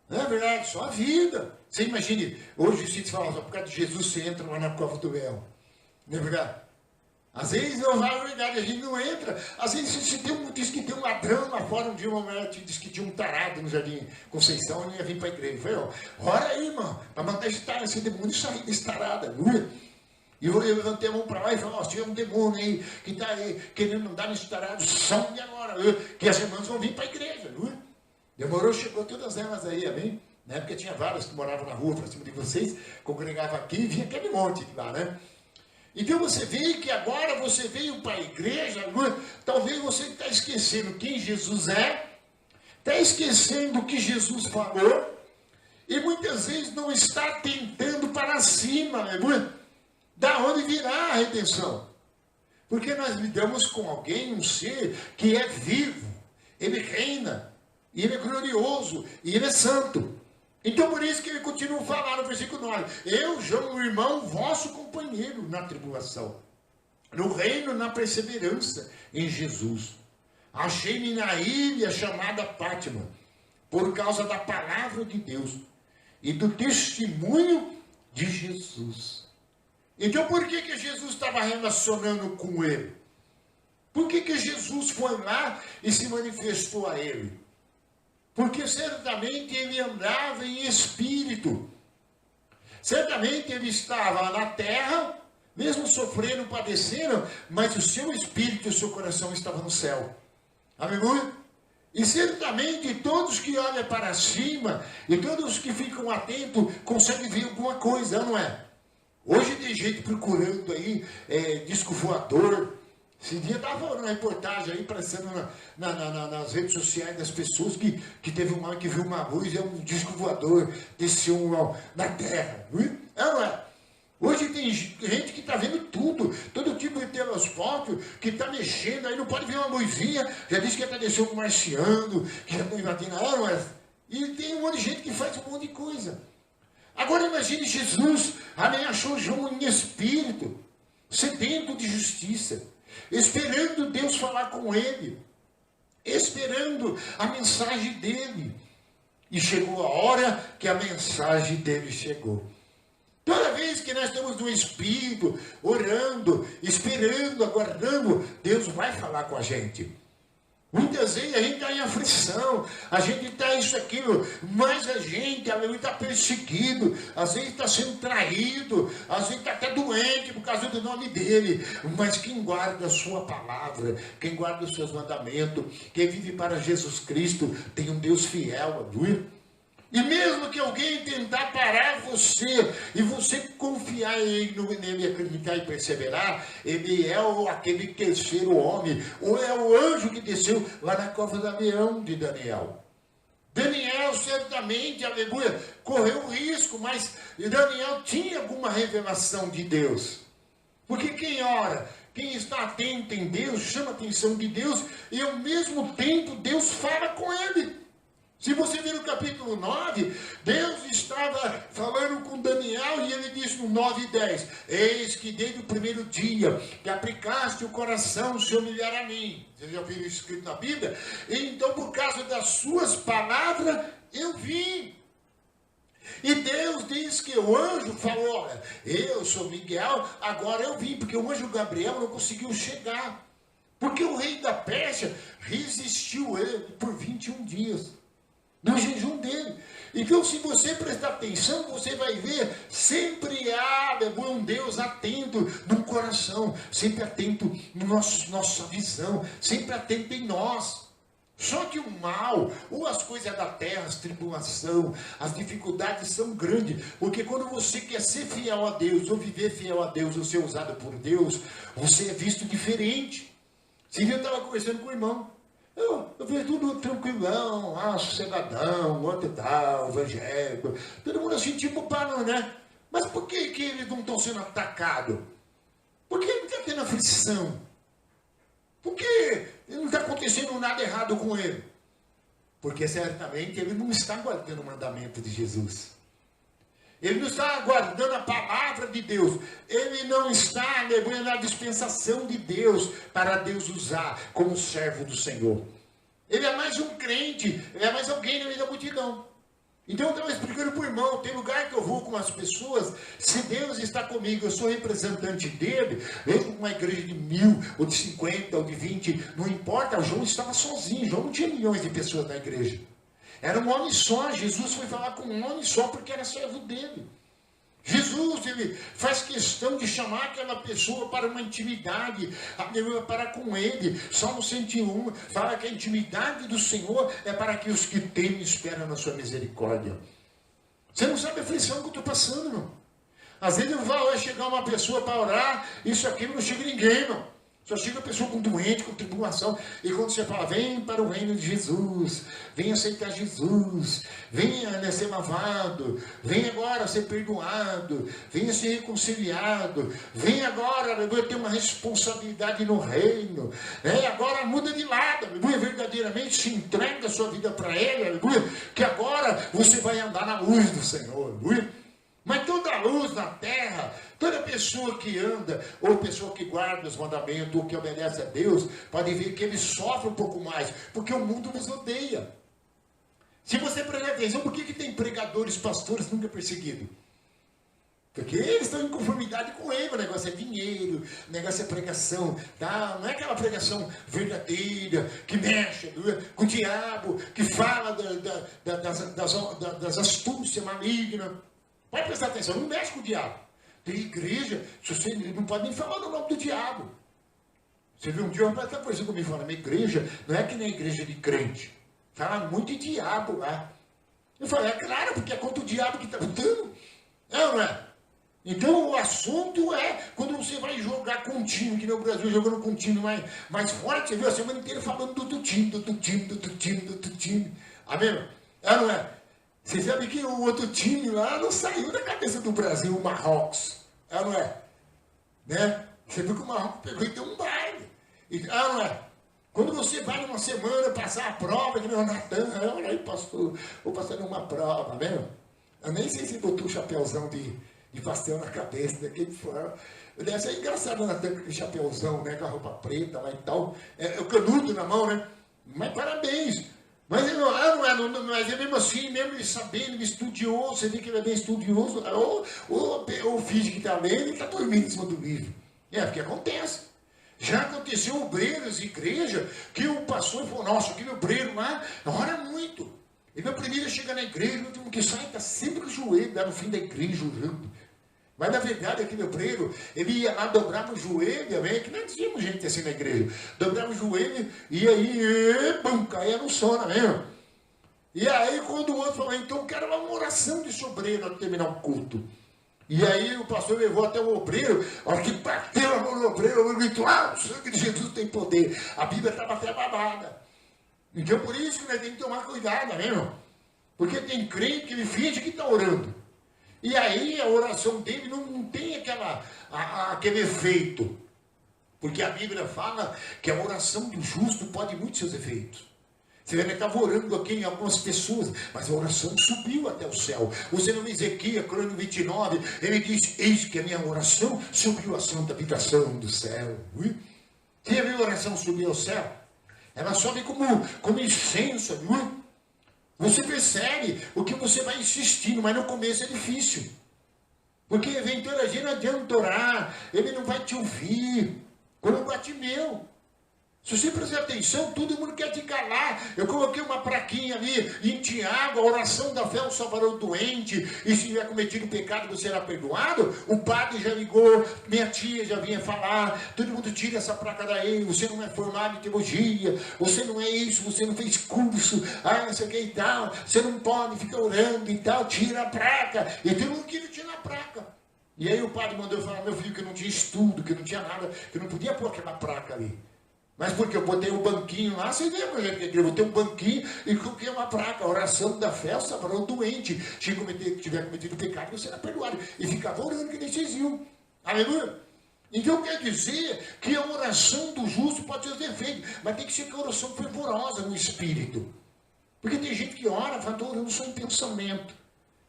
Não é verdade? Só a vida. Você imagine, hoje se fala, por causa de Jesus você entra lá na cova do leão. Não é verdade? Às vezes não vai verdade, a gente não entra. Às vezes você diz que tem um ladrão lá fora. Um dia uma mulher te disse que tinha um tarado no Jardim Conceição e ia vir para a igreja. Eu falei, ora aí, irmão, para mandar esse demônio sair desse tarado, aleluia. E eu levantei a mão para lá e falei, tinha um demônio aí que está aí querendo andar nesse tarado, some agora, que as irmãs vão vir para a igreja, aleluia. Demorou, chegou todas elas aí, amém? Na época tinha várias que moravam na rua para cima de vocês, congregavam aqui e vinha aquele monte lá, né? Então você vê que agora você veio para a igreja, talvez você está esquecendo quem Jesus é, está esquecendo o que Jesus falou, E muitas vezes não está tentando para cima, aleluia. Da onde virá a redenção? Porque nós lidamos com alguém, um ser que é vivo, ele reina, e ele é glorioso, e ele é santo. Então por isso que ele continua a falar no versículo 9: eu, João, o irmão, vosso companheiro na tribulação, no reino, na perseverança em Jesus. Achei-me na ilha chamada Pátmos, por causa da palavra de Deus e do testemunho de Jesus. Então por que Jesus estava relacionando com ele? Por que Jesus foi lá e se manifestou a ele? Porque certamente ele andava em espírito. Certamente ele estava na terra, mesmo sofrendo, padecendo, mas o seu espírito e o seu coração estavam no céu. Aleluia? E certamente todos que olham para cima e todos que ficam atentos conseguem ver alguma coisa, não é? Hoje tem gente procurando aí disco voador. Esse dia estava uma reportagem aí, aparecendo nas redes sociais das pessoas que teve uma que viu uma luz e um disco voador desceu na terra. Não é? Hoje tem gente que está vendo tudo, todo tipo de telescópio, que está mexendo, aí não pode ver uma luzinha, já disse que está descendo um marciano, que já está invadindo a área, e tem um monte de gente que faz um monte de coisa. Agora imagine Jesus, achou João em espírito, sedento de justiça, esperando Deus falar com ele, esperando a mensagem dele. E chegou a hora que a mensagem dele chegou. Toda vez que nós estamos no Espírito, orando, esperando, aguardando, Deus vai falar com a gente. Muitas vezes a gente está em aflição, a gente está isso, aquilo, mas a gente está perseguido, às vezes está sendo traído, às vezes está até doente por causa do nome dele. Mas quem guarda a sua palavra, quem guarda os seus mandamentos, quem vive para Jesus Cristo, tem um Deus fiel, aleluia. E mesmo que alguém tentar parar você, e você confiar nele, acreditar e perseverar, ele é aquele terceiro homem, ou é o anjo que desceu lá na cova do leão de Daniel. Daniel certamente, aleluia, correu o risco, mas Daniel tinha alguma revelação de Deus. Porque quem ora, quem está atento em Deus, chama a atenção de Deus, e ao mesmo tempo Deus fala com ele. Se você ver no capítulo 9, Deus estava falando com Daniel e ele disse no 9 e 10: eis que desde o primeiro dia que aplicaste o coração se humilhar a mim. Você já viu isso escrito na Bíblia? Então por causa das suas palavras eu vim. E Deus diz que o anjo falou: olha, eu sou Miguel, agora eu vim, porque o anjo Gabriel não conseguiu chegar. Porque o rei da Pérsia resistiu ele por 21 dias. No jejum dele. Então, se você prestar atenção, você vai ver, sempre há um Deus atento no coração, sempre atento na nossa visão, sempre atento em nós. Só que o mal, ou as coisas da terra, as tribulações, as dificuldades são grandes, porque quando você quer ser fiel a Deus, ou viver fiel a Deus, ou ser usado por Deus, você é visto diferente. Esse dia eu estava conversando com o irmão. Eu vejo tudo tranquilão, sossegadão, outro tal, evangélico, todo mundo assim, tipo pano, né? Mas por que eles não estão sendo atacados? Por que não está tendo aflição? Por que não está acontecendo nada errado com ele? Porque certamente ele não está guardando o mandamento de Jesus. Ele não está aguardando a palavra de Deus. Ele não está levando a dispensação de Deus para Deus usar como servo do Senhor. Ele é mais um crente, ele é mais alguém no meio da multidão. Então eu estava explicando para o irmão, tem lugar que eu vou com as pessoas, se Deus está comigo, eu sou representante dele, mesmo com uma igreja de 1000, ou de 50, ou de 20, não importa, o João estava sozinho, João não tinha milhões de pessoas na igreja. Era um homem só, Jesus foi falar com um homem só porque era servo dele. Jesus, ele faz questão de chamar aquela pessoa para uma intimidade, para com ele. Salmo 101 fala que a intimidade do Senhor é para que os que temem esperam na sua misericórdia. Você não sabe a aflição que eu estou passando, não. Às vezes vai chegar uma pessoa para orar, isso aqui não chega ninguém, não. Só chega a pessoa com doente, com tribulação. E quando você fala, vem para o reino de Jesus, vem aceitar Jesus, venha ser lavado, venha agora ser perdoado, venha ser reconciliado, venha agora, aleluia, ter uma responsabilidade no reino. Agora muda de lado, aleluia, verdadeiramente se entrega a sua vida para Ele, aleluia, que agora você vai andar na luz do Senhor, aleluia. Mas toda luz na terra, toda pessoa que anda, ou pessoa que guarda os mandamentos, ou que obedece a Deus, pode ver que ele sofre um pouco mais, porque o mundo nos odeia. Se você prestar atenção, por que tem pregadores, pastores nunca perseguidos? Porque eles estão em conformidade com ele, o negócio é dinheiro, o negócio é pregação, tá? Não é aquela pregação verdadeira, que mexe com o diabo, que fala das astúcias malignas. Pode prestar atenção, não mexe com o diabo. Tem igreja, você não pode nem falar no nome do diabo. Você viu um dia, uma coisa comigo falando, minha igreja não é que nem a igreja de crente. Fala muito de diabo lá. Eu falei, é claro, porque é contra o diabo que está lutando. É ou não é? Então o assunto é quando você vai jogar com um time, que no Brasil jogando com um time mais forte, você viu a semana inteira falando do outro time. Amém? É ou não é? Você sabe que o outro time lá não saiu da cabeça do Brasil, o Marrocos. É ou não é? Né? Você viu que o Marrocos pegou e deu um baile. É ou não é? Quando você vai numa semana passar a prova, que meu Natan, olha aí, pastor, vou passar numa prova, mesmo. Eu nem sei se botou o chapéuzão de pastel na cabeça, daquele forma. Deve ser engraçado o Natan com aquele chapéuzão, né, com a roupa preta lá e tal. O canudo na mão, né? Mas parabéns. Mas mas é mesmo assim, mesmo ele sabendo, estudioso, você vê que ele é bem estudioso, ou finge que está lendo e está dormindo em cima do livro. Porque acontece. Já aconteceu obreiros, igreja, que o pastor falou, nossa, aquele obreiro lá, ora muito. E meu primeiro chega na igreja, o último que sai está sempre com o joelho, lá no fim da igreja, orando. Mas na verdade, aquele obreiro, ele ia lá, dobrava o joelho, que nós tínhamos gente assim na igreja. Dobrava o joelho e aí, pum, caía no sono mesmo. E aí, quando o outro falou, então quero uma oração de obreiro para terminar o culto. E aí o pastor levou até o obreiro, a hora que bateu a mão no obreiro, ele gritou, o sangue de Jesus tem poder. A Bíblia estava até babada. Então por isso que nós temos que tomar cuidado, mesmo. Porque tem crente que ele finge que está orando. E aí a oração dele não tem aquele efeito. Porque a Bíblia fala que a oração do justo pode muito seus efeitos. Você vê, ele estava orando aqui em algumas pessoas, mas a oração subiu até o céu. Você não vê Ezequiel, crônico 29, ele diz, eis que a minha oração subiu à santa habitação do céu. Você já viu a oração subir ao céu? Ela sobe como incenso, viu? Você percebe o que você vai insistindo, mas no começo é difícil. Porque vem toda a gente, não adianta orar, ele não vai te ouvir. Quando bate meu. Se você prestar atenção, todo mundo quer te calar. Eu coloquei uma plaquinha ali em Tiago, a oração da fé o salvará o doente, e se tiver cometido pecado você será perdoado. O padre já ligou, minha tia já vinha falar, todo mundo tira essa placa daí, você não é formado em teologia, você não é isso, você não fez curso, não sei o que e tal, você não pode ficar orando e tal, tira a placa. E todo mundo queria tirar a placa. E aí o padre mandou falar, meu filho, que não tinha estudo, que não tinha nada, que não podia pôr aquela placa ali. Mas porque eu botei um banquinho lá, você lembra, gente? Eu botei um banquinho e coloquei uma placa, oração da fé, salvará o doente. Se tiver cometido pecado, você será perdoado. E ficava orando que nem vocês viam. Aleluia? Então quer dizer que a oração do justo pode ter efeito, mas tem que ser uma oração fervorosa no espírito. Porque tem gente que ora, fala, estou orando só em pensamento.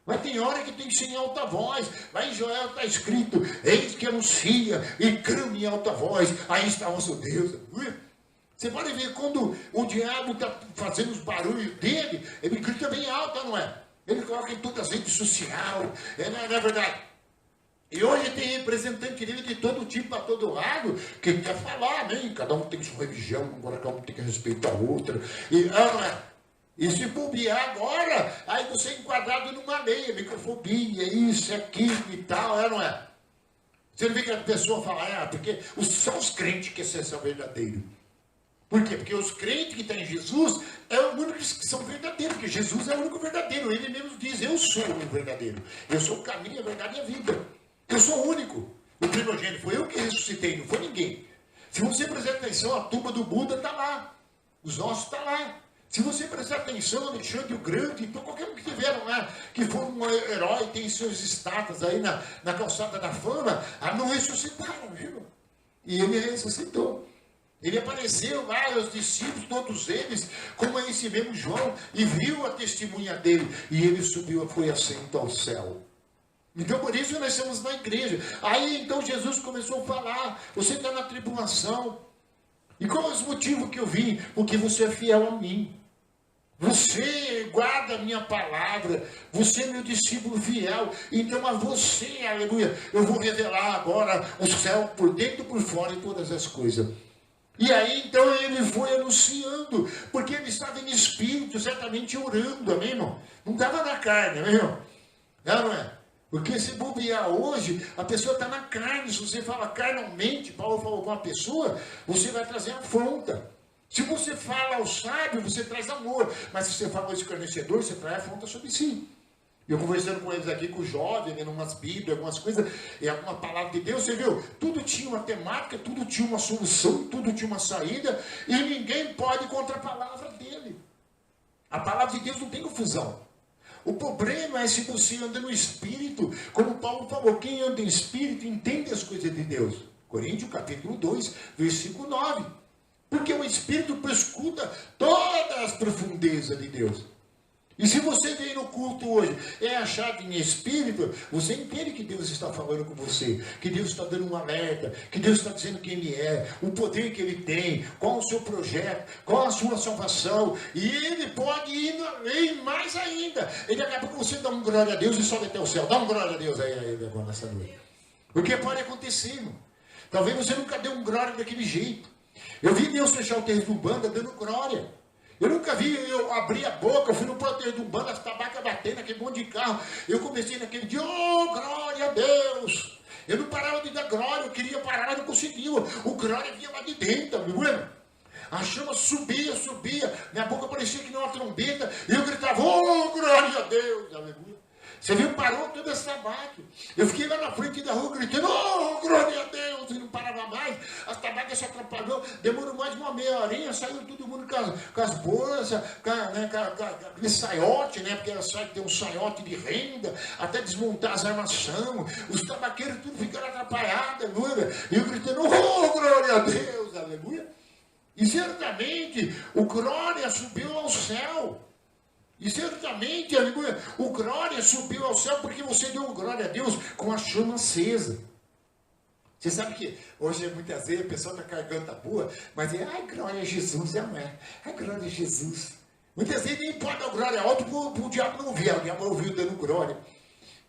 Mas tem hora que tem que ser em alta voz. Lá em Joel está escrito, eis que anuncia e clama em alta voz, aí está o nosso Deus. Você pode ver quando o diabo está fazendo os barulhos dele, ele grita bem alto, não é? Ele coloca em todas as redes sociais, não é verdade? E hoje tem representante dele de todo tipo, para todo lado, que quer falar, né? Cada um tem sua religião, agora cada um tem que respeitar a outra. Não é? E se bobear agora, aí você é enquadrado numa lei, microfobia, isso, aquilo e tal, não é? Você não vê que a pessoa fala, porque são os crentes que são verdadeiros. Por quê? Porque os crentes que estão em Jesus é os únicos que são verdadeiros, porque Jesus é o único verdadeiro. Ele mesmo diz, eu sou o único verdadeiro. Eu sou o caminho, a verdade e a vida. Eu sou o único. O primogênito foi eu que ressuscitei, não foi ninguém. Se você prestar atenção, a tumba do Buda está lá. Os ossos estão lá. Se você prestar atenção, Alexandre o Grande, então qualquer um que tiveram lá, que foi um herói, tem seus estátuas aí na calçada da fama, não ressuscitaram, viu? E ele ressuscitou. Ele apareceu lá, os discípulos, todos eles, como é esse mesmo João, e viu a testemunha dele, e ele subiu, foi assento ao céu. Então, por isso nós estamos na igreja. Aí, então, Jesus começou a falar, você está na tribulação. E qual é o motivo que eu vim? Porque você é fiel a mim. Você guarda a minha palavra, você é meu discípulo fiel, então a você, aleluia, eu vou revelar agora o céu por dentro e por fora e todas as coisas. E aí então ele foi anunciando, porque ele estava em espírito, certamente orando, amém, irmão? Não estava na carne, amém, irmão? Não é? Porque se bobear hoje, a pessoa está na carne, se você fala carnalmente, Paulo falou com a pessoa, você vai trazer afronta. Se você fala ao sábio, você traz amor. Mas se você fala ao escarnecedor, você traz afronta sobre si. Eu conversando com eles aqui, com os jovens, vendo umas bíblias, algumas coisas, e alguma palavra de Deus, você viu? Tudo tinha uma temática, tudo tinha uma solução, tudo tinha uma saída, e ninguém pode contra a palavra dele. A palavra de Deus não tem confusão. O problema é se você anda no Espírito, como Paulo falou, quem anda em Espírito entende as coisas de Deus. Coríntios capítulo 2, versículo 9. Porque o Espírito prescuta todas as profundezas de Deus. E se você vem no culto hoje, é achado em espírito, você entende que Deus está falando com você, que Deus está dando um alerta, que Deus está dizendo quem Ele é, o poder que Ele tem, qual o seu projeto, qual a sua salvação, e Ele pode ir além mais ainda. Ele acaba com você dar um glória a Deus e sobe até o céu. Dá um glória a Deus aí agora nessa noite. Porque pode acontecer, irmão. Talvez você nunca deu um glória daquele jeito. Eu vi Deus fechar o terreiro de Umbanda dando glória. Eu nunca vi, eu abri a boca, eu fui no terreiro de Umbanda, as tabacas batendo, aquele monte de carro. Eu comecei naquele dia, oh, glória a Deus. Eu não parava de dar glória, eu queria parar, mas não conseguia. O glória vinha lá de dentro, meu irmão. A chama subia, minha boca parecia que não uma trombeta, e eu gritava, oh, glória a Deus, aleluia. Você viu, parou toda essa tabaca. Eu fiquei lá na frente da rua gritando, oh, glória a Deus, e não parava mais. As tabacas se atrapalhou, demorou mais de uma meia horinha, saiu todo mundo com as bolsas, com aquele saiote, né, porque tem um saiote de renda, até desmontar as armações. Os tabaqueiros tudo ficaram atrapalhados, aleluia. E eu gritando, oh, glória a Deus, aleluia. E certamente o glória subiu ao céu. E certamente, aleluia, o glória subiu ao céu porque você deu glória a Deus com a chama acesa. Você sabe que hoje, muitas vezes, a pessoa está carregando a boa, mas é, ai, glória a Jesus, não é? Ai, glória a Jesus. Muitas vezes nem pode dar glória alto para o diabo não ouvir, o diabo ouviu dando glória.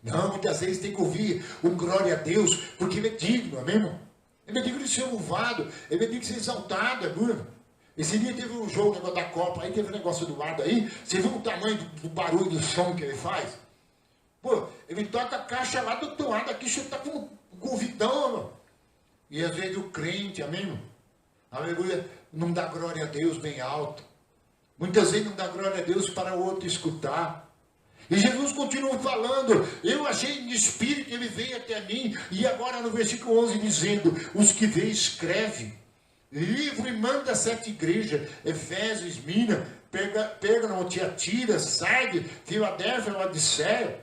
Não, muitas vezes tem que ouvir um glória a Deus, porque ele é digno, amém, irmão? Ele é digno de ser louvado, ele é digno de ser exaltado, aleluia. Esse dia teve um jogo, negócio da Copa, aí teve um negócio do lado aí, você viu o tamanho do barulho, do som que ele faz? Pô, ele toca a caixa lá do outro lado, aqui você está com um convidão, mano. E às vezes o crente, amém, irmão? Aleluia, não dá glória a Deus bem alto. Muitas vezes não dá glória a Deus para o outro escutar. E Jesus continua falando, eu achei em espírito, ele veio até mim, e agora no versículo 11 dizendo, os que vê escreve. Livro e manda 7 igrejas, Efésios, Esmirna, Pérgamo, Tiatira, Sardes, Filadélfia, Laodiceia.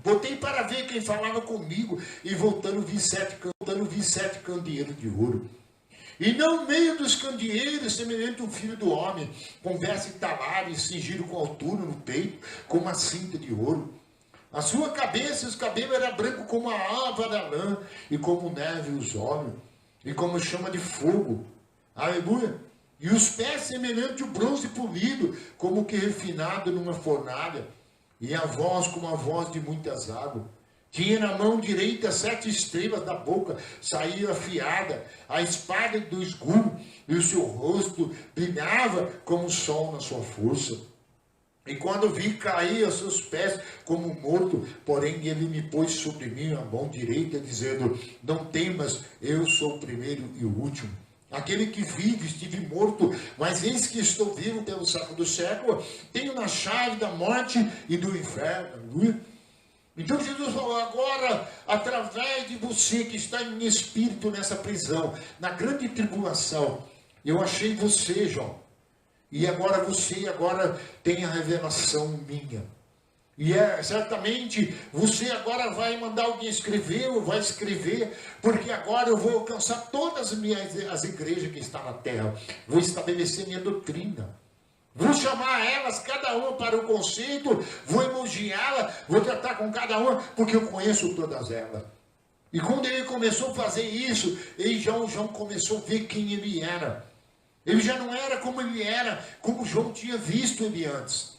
Botei para ver quem falava comigo, e voltando vi 7 candeeiros de ouro. E no meio dos candeeiros, semelhante ao filho do homem, com vestes talares, cingido com altura no peito, com uma cinta de ouro. A sua cabeça e os cabelos eram brancos como a ava da lã, e como neve os olhos. E como chama de fogo, aleluia, e os pés semelhante ao bronze polido, como que refinado numa fornalha, e a voz como a voz de muitas águas. Tinha na mão direita 7 estrelas da boca, saía afiada, a espada do escudo, e o seu rosto brilhava como o sol na sua força. E quando vi cair aos seus pés como morto, porém ele me pôs sobre mim a mão direita, dizendo, não temas, eu sou o primeiro e o último. Aquele que vive, estive morto, mas eis que estou vivo pelo século do século, tenho na chave da morte e do inferno. Então Jesus falou, agora, através de você que está em espírito nessa prisão, na grande tribulação, eu achei você, João. E agora você tem a revelação minha. E certamente você agora vai mandar alguém escrever, ou vai escrever, porque agora eu vou alcançar todas as igrejas que estão na terra. Vou estabelecer minha doutrina. Vou chamar elas, cada uma para o conceito, vou elogiá-la, vou tratar com cada uma, porque eu conheço todas elas. E quando ele começou a fazer isso, João começou a ver quem ele era. Ele já não era como ele era, como João tinha visto ele antes.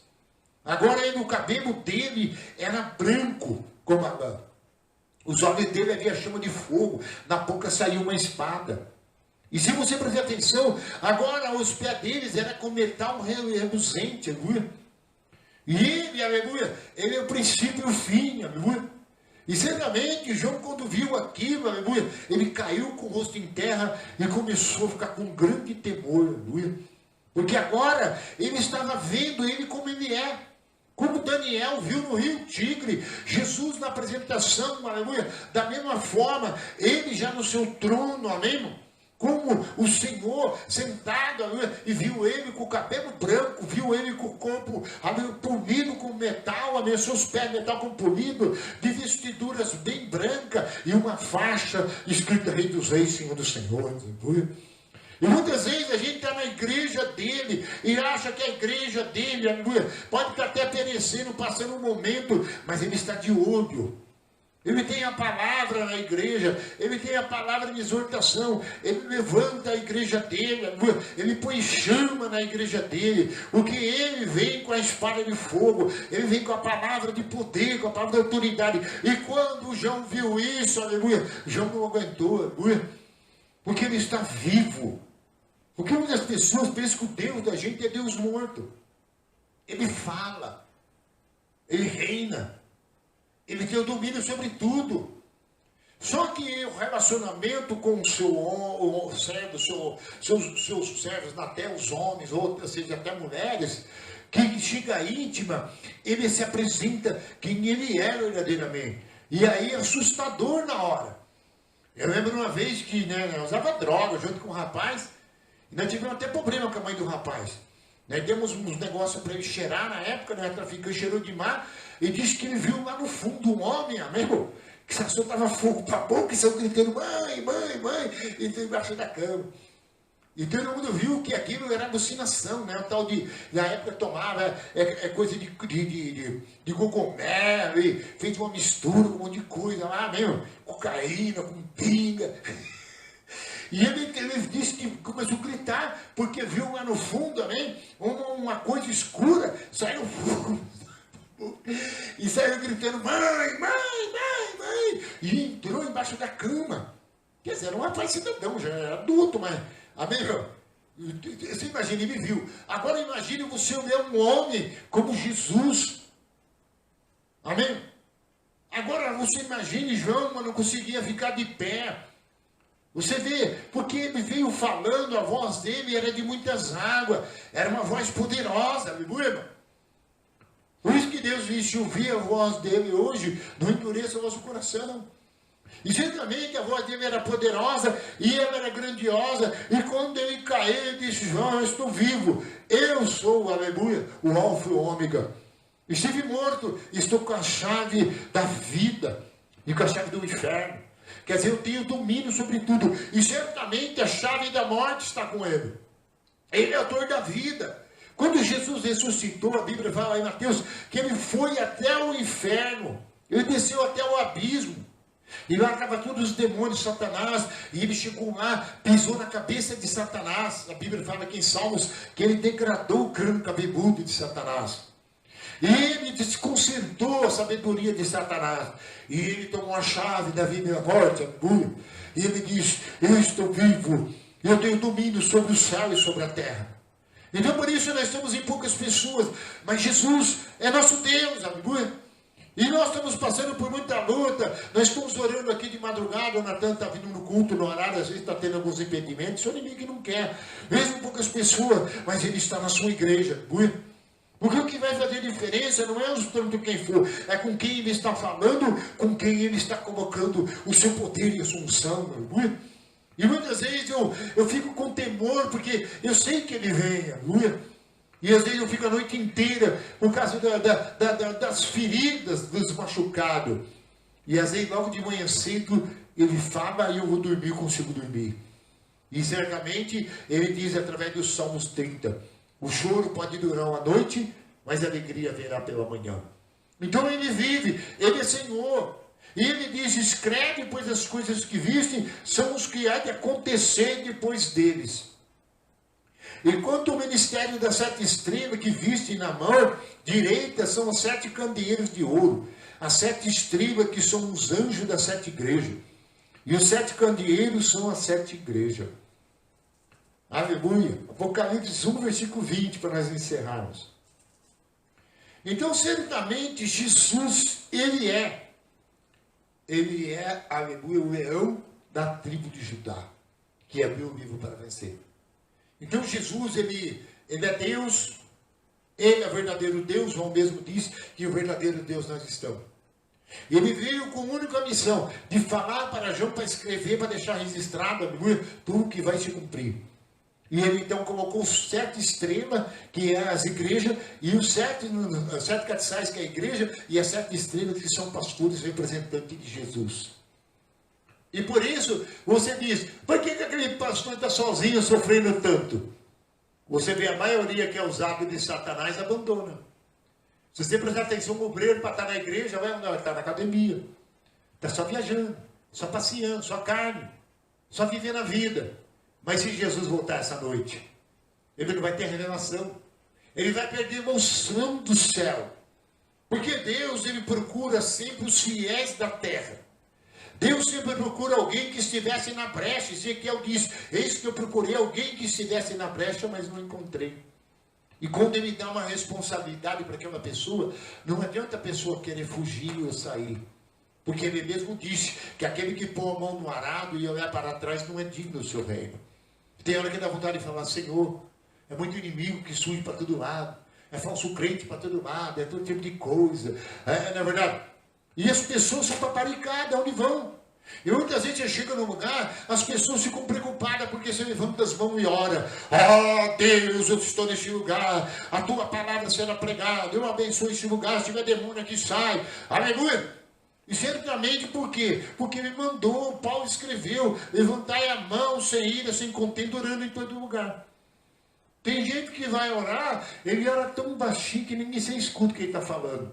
Agora o cabelo dele era branco como a lã. Os olhos dele havia chama de fogo, na boca saiu uma espada. E se você prestar atenção, agora os pés deles era com metal reluzente, aleluia. E ele, aleluia, ele é o princípio e o fim, aleluia. E certamente João, quando viu aquilo, aleluia, ele caiu com o rosto em terra e começou a ficar com um grande temor, aleluia. Porque agora ele estava vendo ele como ele é. Como Daniel viu no rio Tigre, Jesus na apresentação, aleluia, da mesma forma, ele já no seu trono, amém? Como o Senhor sentado, aleluia, e viu ele com o cabelo branco, viu ele com o corpo, aleluia, polido com metal, aleluia, seus pés metal com polido, de vestiduras bem brancas, e uma faixa escrita Rei dos Reis, Senhor dos Senhores, aleluia. E muitas vezes a gente está na igreja dele e acha que a igreja dele, aleluia, pode estar até perecendo, passando um momento, mas ele está de olho. Ele tem a palavra na igreja, ele tem a palavra de exortação, ele levanta a igreja dele, aleluia, ele põe chama na igreja dele, porque ele vem com a espada de fogo, ele vem com a palavra de poder, com a palavra de autoridade. E quando João viu isso, aleluia, João não aguentou, aleluia, porque ele está vivo. Porque muitas pessoas pensam que o Deus da gente é Deus morto. Ele fala, ele reina, ele tem o domínio sobre tudo. Só que o relacionamento com o seu servo, seus servos na terra, os homens, outras, seja até mulheres, que chega íntima, ele se apresenta quem ele é verdadeiramente. E aí é assustador na hora. Eu lembro uma vez que eu usava droga junto com um rapaz, e nós tivemos até problema com a mãe do rapaz. Nós demos uns negócios para ele cheirar na época, né? Traficante cheirou demais, e disse que ele viu lá no fundo um homem, amigo, que soltava fogo para a boca e saiu gritando, mãe, mãe, mãe, e entrou embaixo da cama. E todo mundo viu que aquilo era alucinação, né? O tal de, na época tomava coisa de cogumelo, e fez uma mistura com um monte de coisa lá, mesmo, cocaína, com pinga. E ele disse que começou a gritar, porque viu lá no fundo, amém? Uma coisa escura, saiu fogo. E saiu gritando, mãe, mãe, mãe, mãe. E entrou embaixo da cama. Quer dizer, era um rapaz cidadão, já era adulto, mas, amém, você imagina, ele viu. Agora imagine você ver um homem como Jesus. Amém? Agora você imagine João, mas não conseguia ficar de pé. Você vê, porque ele veio falando, a voz dele era de muitas águas, era uma voz poderosa, aleluia. Por isso que Deus diz, se ouvir a voz dele hoje, não endureça o vosso coração. E certamente a voz dele era poderosa, e ela era grandiosa, e quando ele caiu, ele disse, João, eu estou vivo, eu sou, aleluia, o alfa e o ômega. Estive morto, estou com a chave da vida, e com a chave do inferno. Quer dizer, eu tenho domínio sobre tudo. E certamente a chave da morte está com ele. Ele é o autor da vida. Quando Jesus ressuscitou, a Bíblia fala em Mateus, que ele foi até o inferno. Ele desceu até o abismo. E lá estavam todos os demônios, Satanás. E ele chegou lá, pisou na cabeça de Satanás. A Bíblia fala aqui em Salmos, que ele degradou o crânio cabeludo de Satanás. E ele desconcertou a sabedoria de Satanás. E ele tomou a chave da vida e da morte, aleluia. E ele diz, eu estou vivo, eu tenho domínio sobre o céu e sobre a terra. Então por isso nós estamos em poucas pessoas, mas Jesus é nosso Deus, aleluia. E nós estamos passando por muita luta. Nós estamos orando aqui de madrugada, o Natan está vindo no culto, no horário, às vezes está tendo alguns impedimentos, o inimigo não quer, mesmo poucas pessoas, mas ele está na sua igreja, aleluia. Porque o que vai fazer diferença não é o tanto quem for, é com quem ele está falando, com quem ele está colocando o seu poder e a sua unção, aleluia. E muitas vezes eu fico com temor, porque eu sei que ele vem, aleluia. E às vezes eu fico a noite inteira por causa das feridas, dos machucados. E às vezes logo de manhã cedo ele fala e eu vou dormir, eu consigo dormir. E certamente ele diz através dos Salmos 30, o choro pode durar uma noite, mas a alegria virá pela manhã. Então ele vive, ele é Senhor. E ele diz, escreve, pois as coisas que viste são os que há de acontecer depois deles. E quanto ao ministério das 7 estrelas que viste na mão direita, são os 7 candeeiros de ouro. As 7 estrelas que são os anjos das 7 igrejas. E os 7 candeeiros são as 7 igrejas. Aleluia. Apocalipse 1, versículo 20, para nós encerrarmos. Então, certamente, Jesus, ele é, aleluia, o leão da tribo de Judá, que abriu o livro para vencer. Então, Jesus, ele é Deus, ele é verdadeiro Deus. João mesmo diz que o verdadeiro Deus nós estamos. Ele veio com a única missão de falar para João, para escrever, para deixar registrado, aleluia, tudo que vai se cumprir. E ele então colocou 7 estrelas, que é as igrejas, e os 7 castiçais, que é a igreja, e as 7 estrelas, que são pastores representantes de Jesus. E por isso, você diz, por que aquele pastor está sozinho sofrendo tanto? Você vê a maioria que é usado de Satanás, abandona. Se você prestar atenção, um obreiro para estar na igreja, vai estar na academia. Está só viajando, só passeando, só carne, só vivendo a vida. Mas se Jesus voltar essa noite, ele não vai ter revelação. Ele vai perder a unção do céu. Porque Deus, ele procura sempre os fiéis da terra. Deus sempre procura alguém que estivesse na brecha. Ezequiel diz, eis que eu procurei alguém que estivesse na brecha, mas não encontrei. E quando ele dá uma responsabilidade para aquela pessoa, não adianta a pessoa querer fugir ou sair. Porque ele mesmo disse que aquele que põe a mão no arado e olhar para trás não é digno do seu reino. Tem hora que dá vontade de falar, Senhor, é muito inimigo que surge para todo lado. É falso crente para todo lado, é todo tipo de coisa. Não é verdade? E as pessoas são paparicadas, onde vão? E muitas vezes você chega num lugar, as pessoas ficam preocupadas porque você levanta as mãos e ora. Oh Deus, eu estou neste lugar, a tua palavra será pregada, eu abençoo este lugar, se tiver demônio aqui sai. Aleluia! E certamente por quê? Porque ele mandou, Paulo escreveu, levantai a mão sem ira, sem contento, orando em todo lugar. Tem gente que vai orar, ele ora tão baixinho que ninguém se escuta o que ele está falando.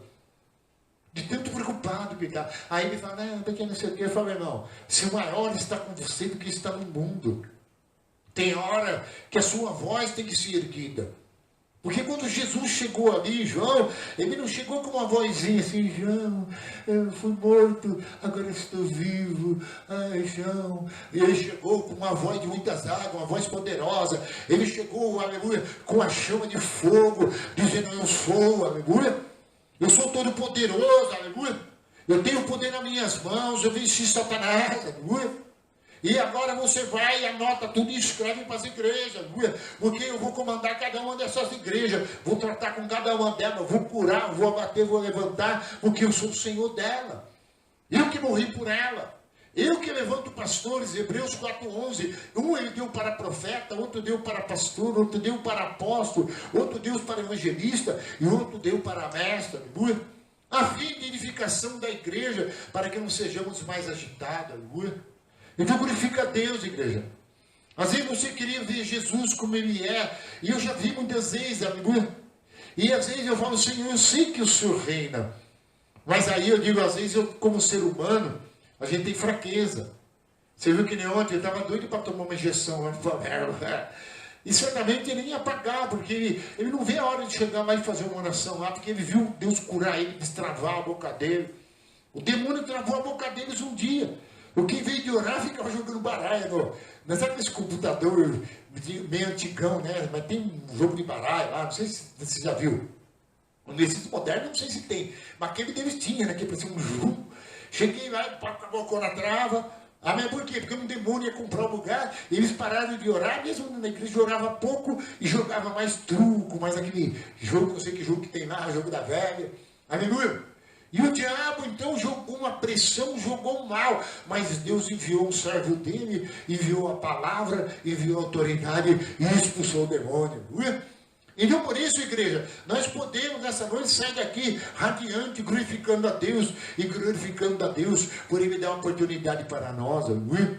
De tanto preocupado que ele está. Aí ele fala, porque não sei o que. Eu falo, irmão, se o maior está com você do que está no mundo. Tem hora que a sua voz tem que ser erguida. Porque quando Jesus chegou ali, João, ele não chegou com uma vozinha assim, João, eu fui morto, agora estou vivo, ai, João. E ele chegou com uma voz de muitas águas, uma voz poderosa. Ele chegou, aleluia, com a chama de fogo, dizendo, eu sou, aleluia. Eu sou todo poderoso, aleluia. Eu tenho poder nas minhas mãos, eu venci Satanás, aleluia. E agora você vai e anota tudo e escreve para as igrejas, aleluia. Porque eu vou comandar cada uma dessas igrejas, vou tratar com cada uma delas, vou curar, vou abater, vou levantar, porque eu sou o Senhor dela. Eu que morri por ela. Eu que levanto pastores, Hebreus 4:11, um ele deu para profeta, outro deu para pastor, outro deu para apóstolo, outro deu para evangelista, e outro deu para mestre, aleluia. A fim de edificação da igreja, para que não sejamos mais agitados, aleluia. Então glorifica a Deus, igreja. Às vezes você queria ver Jesus como ele é, e eu já vi muitas vezes, aleluia. E às vezes eu falo, Senhor, eu sei que o Senhor reina. Mas aí eu digo, às vezes eu, como ser humano, a gente tem fraqueza. Você viu que nem ontem, eu estava doido para tomar uma injeção lá no Flamengo. E certamente ele ia pagar, porque ele não vê a hora de chegar lá e fazer uma oração lá, porque ele viu Deus curar ele, destravar a boca dele. O demônio travou a boca deles um dia. O que veio de orar ficava jogando baralho. Não sabe esse computador meio antigão, né? Mas tem um jogo de baralho lá, não sei se você já viu. Nesses modernos, não sei se tem. Mas aquele deles tinha, né? Que parecia um jogo. Cheguei lá, colocou na trava. Amém? Por quê? Porque um demônio ia comprar o lugar, eles pararam de orar, mesmo na igreja orava pouco e jogava mais truco, mais aquele jogo, não sei que jogo que tem lá, jogo da velha. Aleluia! E o diabo então jogou uma pressão, jogou mal, mas Deus enviou um servo dele, enviou a palavra, enviou a autoridade e expulsou o demônio. Aleluia! Então, por isso, igreja, nós podemos nessa noite sair daqui radiante, glorificando a Deus e glorificando a Deus por Ele dar uma oportunidade para nós, aleluia.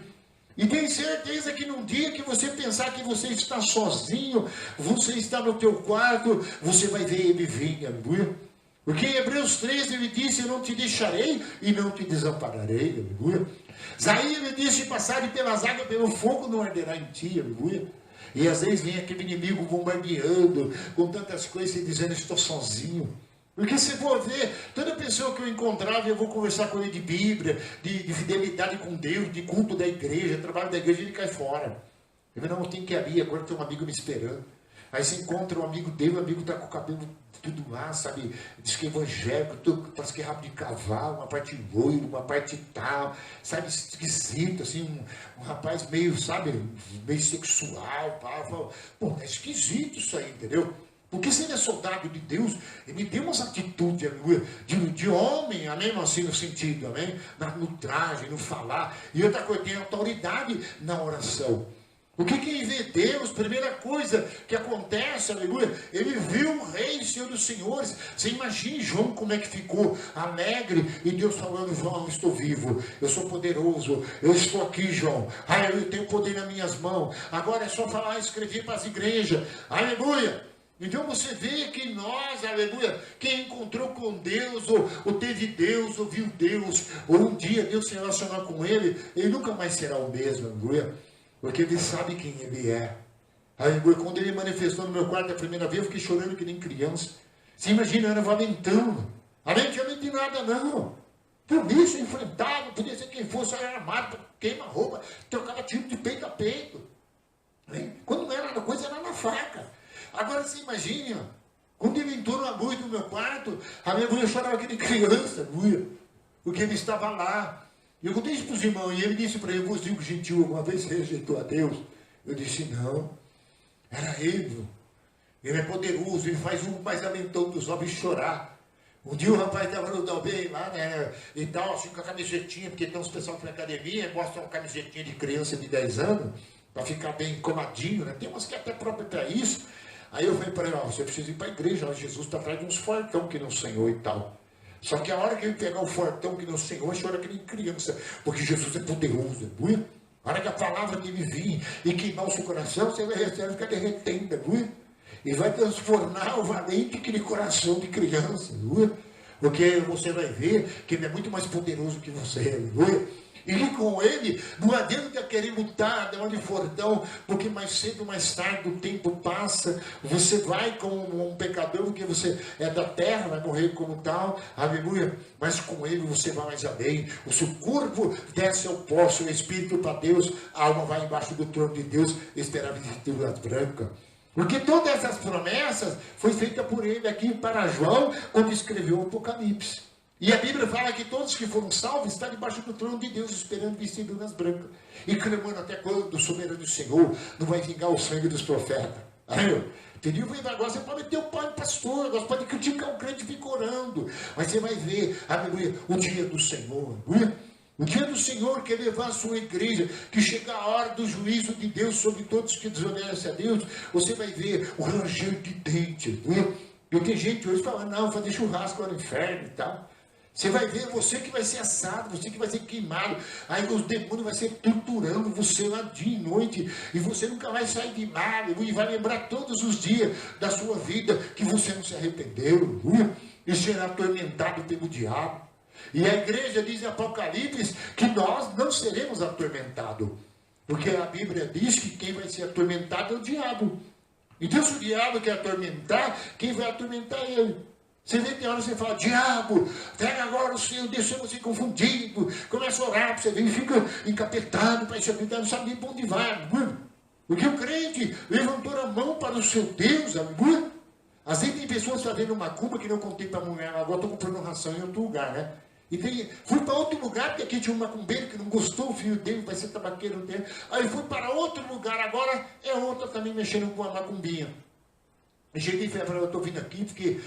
E tenho certeza que num dia que você pensar que você está sozinho, você está no teu quarto, você vai ver Ele vir, aleluia. Porque em Hebreus 13 ele disse: eu não te deixarei e não te desampararei, aleluia. Isaías ele disse: passarem pelas águas, pelo fogo não arderá em ti, aleluia. E às vezes vem aquele inimigo bombardeando, com tantas coisas, e dizendo: estou sozinho. Porque se for ver, toda pessoa que eu encontrava, eu vou conversar com ele de Bíblia, de fidelidade com Deus, de culto da igreja, trabalho da igreja, ele cai fora. Eu não tenho que ir ali, agora tem um amigo me esperando. Aí você encontra um amigo dele, o amigo está com o cabelo tudo lá, sabe? Diz que é evangélico, tudo, parece que é rabo de cavalo, uma parte loiro, uma parte tal, sabe? Esquisito, assim, um rapaz meio, sabe? Meio sexual, pá. Pô, é esquisito isso aí, entendeu? Porque se ele é soldado de Deus, ele tem umas atitudes de homem, amém? Assim no sentido, amém? No traje, no falar. E outra coisa, tem autoridade na oração. Porque quem vê Deus, primeira coisa que acontece, aleluia, ele viu o rei, Senhor dos senhores. Você imagine João como é que ficou, alegre, e Deus falando: João, eu estou vivo, eu sou poderoso, eu estou aqui, João, aleluia, eu tenho poder nas minhas mãos, agora é só falar e escrever para as igrejas, aleluia. Então você vê que nós, aleluia, quem encontrou com Deus, ou teve Deus, ou viu Deus, ou um dia Deus se relacionar com ele nunca mais será o mesmo, aleluia. Porque ele sabe quem ele é. Aleluia. Quando ele manifestou no meu quarto a primeira vez, eu fiquei chorando que nem criança. Você imagina, eu era valentão. Além de eu não tinha nada, não. Por isso, enfrentava, podia ser quem fosse, eu era armado, queima-roupa, trocava tiro de peito a peito. Quando não era coisa, era na faca. Agora você imagina, quando ele entrou na luz do meu quarto, a minha mulher chorava que nem criança, aleluia. Porque ele estava lá. E eu contei isso para os irmãos, e ele disse para ele: você, o gentil, alguma vez rejeitou a Deus? Eu disse: não, era ele. Ele é poderoso, ele faz um mais lamentão dos homens chorar. Um dia o rapaz estava no Dalbém lá, né, e tal, assim, com a camisetinha, porque tem uns pessoal que na academia mostram uma camisetinha de criança de 10 anos, para ficar bem comadinho, né? Tem umas que é até própria para isso. Aí eu falei para ele: você precisa ir para a igreja, Jesus está atrás de uns fortão que não Senhor e tal. Só que a hora que ele pegar o fortão que no Senhor, chora que nem criança, porque Jesus é poderoso, aleluia. A hora que a palavra dele vir e queimar o seu coração, você vai ficar derretendo, aleluia. E vai transformar o valente aquele coração de criança, aleluia. Porque você vai ver que ele é muito mais poderoso que você, aleluia. E com ele, não adianta querer lutar, dar de fortão, porque mais cedo ou mais tarde o tempo passa, você vai como um pecador, porque você é da terra, vai morrer como tal, aleluia, mas com ele você vai mais além, o seu corpo desce ao pó, o seu espírito para Deus, a alma vai embaixo do trono de Deus, esperar a vestiduras brancas. Porque todas essas promessas foi feita por ele aqui para João, quando escreveu o Apocalipse. E a Bíblia fala que todos que foram salvos estão debaixo do trono de Deus, esperando vestiduras brancas. E clamando: até quando o soberano do Senhor não vai vingar o sangue dos profetas? Entendeu? Agora você pode ter o pai do pastor, agora você pode criticar o crente e ficar orando. Mas você vai ver, aleluia, o dia do Senhor, aleluia. O dia do Senhor quer levar a sua igreja, que chega a hora do juízo de Deus sobre todos que desobedecem a Deus. Você vai ver o ranger de dente, aleluia. E tem gente hoje falando: não, fazer churrasco lá no inferno e tal. Você vai ver você que vai ser assado, você que vai ser queimado. Aí os demônios vão ser torturando você lá dia e noite. E você nunca vai sair de lá. E vai lembrar todos os dias da sua vida que você não se arrependeu. E será atormentado pelo diabo. E a igreja diz em Apocalipse que nós não seremos atormentados. Porque a Bíblia diz que quem vai ser atormentado é o diabo. Então se o diabo quer atormentar, quem vai atormentar é ele? Você vê que tem hora que você fala: diabo, pega agora o Senhor, deixa você confundido, começa a orar para você ver e fica encapetado para isso, não sabe nem para onde vai, porque o crente levantou a mão para o seu Deus, às vezes tem pessoas fazendo macumba que não contei para a mulher: agora estou comprando ração em outro lugar, né? Fui para outro lugar, porque aqui tinha um macumbeiro que não gostou, o filho dele vai ser tabaqueiro dele. Aí fui para outro lugar, agora é outra também mexendo com a macumbinha. Eu cheguei e falei, eu estou vindo aqui porque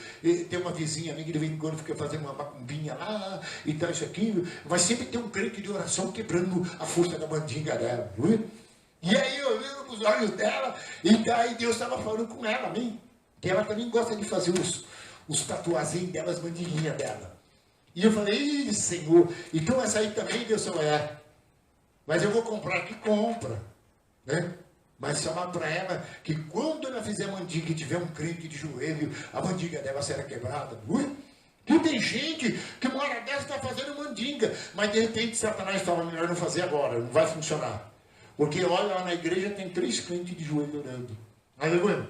tem uma vizinha minha que de vez em quando fica fazendo uma macumbinha lá e tal, isso aqui. Vai sempre ter um crente de oração quebrando a força da mandinga dela. Viu? E aí eu olhando nos olhos dela, e daí Deus estava falando com ela, amém? Que ela também gosta de fazer os tatuazinhos dela, as mandinguinhas dela. E eu falei, ih, Senhor, então essa aí também, Deus falou, mas eu vou comprar, que compra, né? Mas chamar para ela que quando ela fizer mandinga e tiver um crente de joelho, a mandinga dela será quebrada. Que tem gente que uma hora dessa está fazendo mandinga, mas de repente Satanás fala, melhor não fazer agora, não vai funcionar. Porque olha, lá na igreja tem 3 crentes de joelho orando. Aleluia.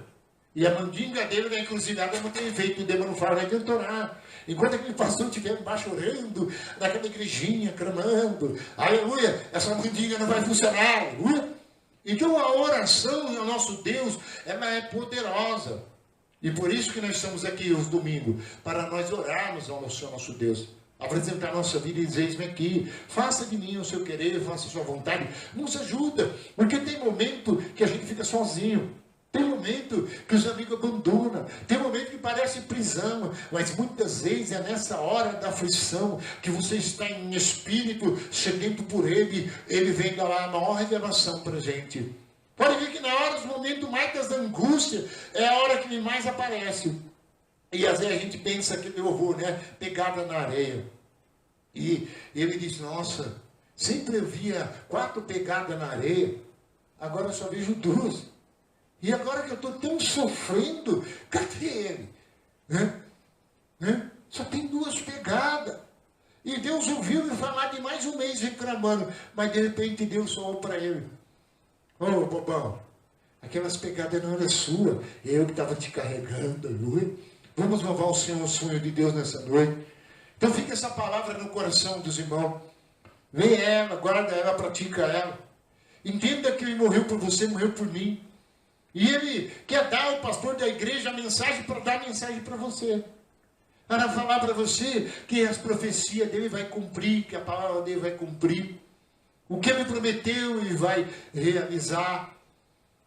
E a mandinga dele na encruzilhada não tem efeito, o demônio fala, não adianta orar. Enquanto aquele pastor estiver embaixo orando, naquela igrejinha, clamando, aleluia, essa mandinga não vai funcionar, aleluia. Então a oração ao nosso Deus, ela é poderosa. E por isso que nós estamos aqui os domingos, para nós orarmos ao nosso Deus. Apresentar a nossa vida e dizer, eis-me aqui, faça de mim o seu querer, faça a sua vontade. Nos ajuda, porque tem momento que a gente fica sozinho. Tem momento que os amigos abandonam, tem momento que parece prisão, mas muitas vezes é nessa hora da aflição que você está em espírito, sedento por Ele, Ele vem dar lá a maior revelação para a gente. Pode ver que na hora dos momentos mais das angústias, é a hora que Ele mais aparece. E às vezes a gente pensa que eu vou, né, pegada na areia. E ele diz, nossa, sempre eu via 4 pegadas na areia, agora eu só vejo 2. E agora que eu estou tão sofrendo, cadê ele? Só tem 2 pegadas. E Deus ouviu me falar de mais um mês reclamando. Mas de repente Deus falou para ele. Ô, bobão, aquelas pegadas não eram suas. Eu que estava te carregando, aleluia. Vamos louvar o Senhor, o sonho de Deus nessa noite. Então fica essa palavra no coração dos irmãos. Lê ela, guarda ela, pratica ela. Entenda que ele morreu por você, morreu por mim. E ele quer dar ao pastor da igreja a mensagem para dar a mensagem para você. Para falar para você que as profecias dele vai cumprir, que a palavra dele vai cumprir. O que ele prometeu, ele vai realizar.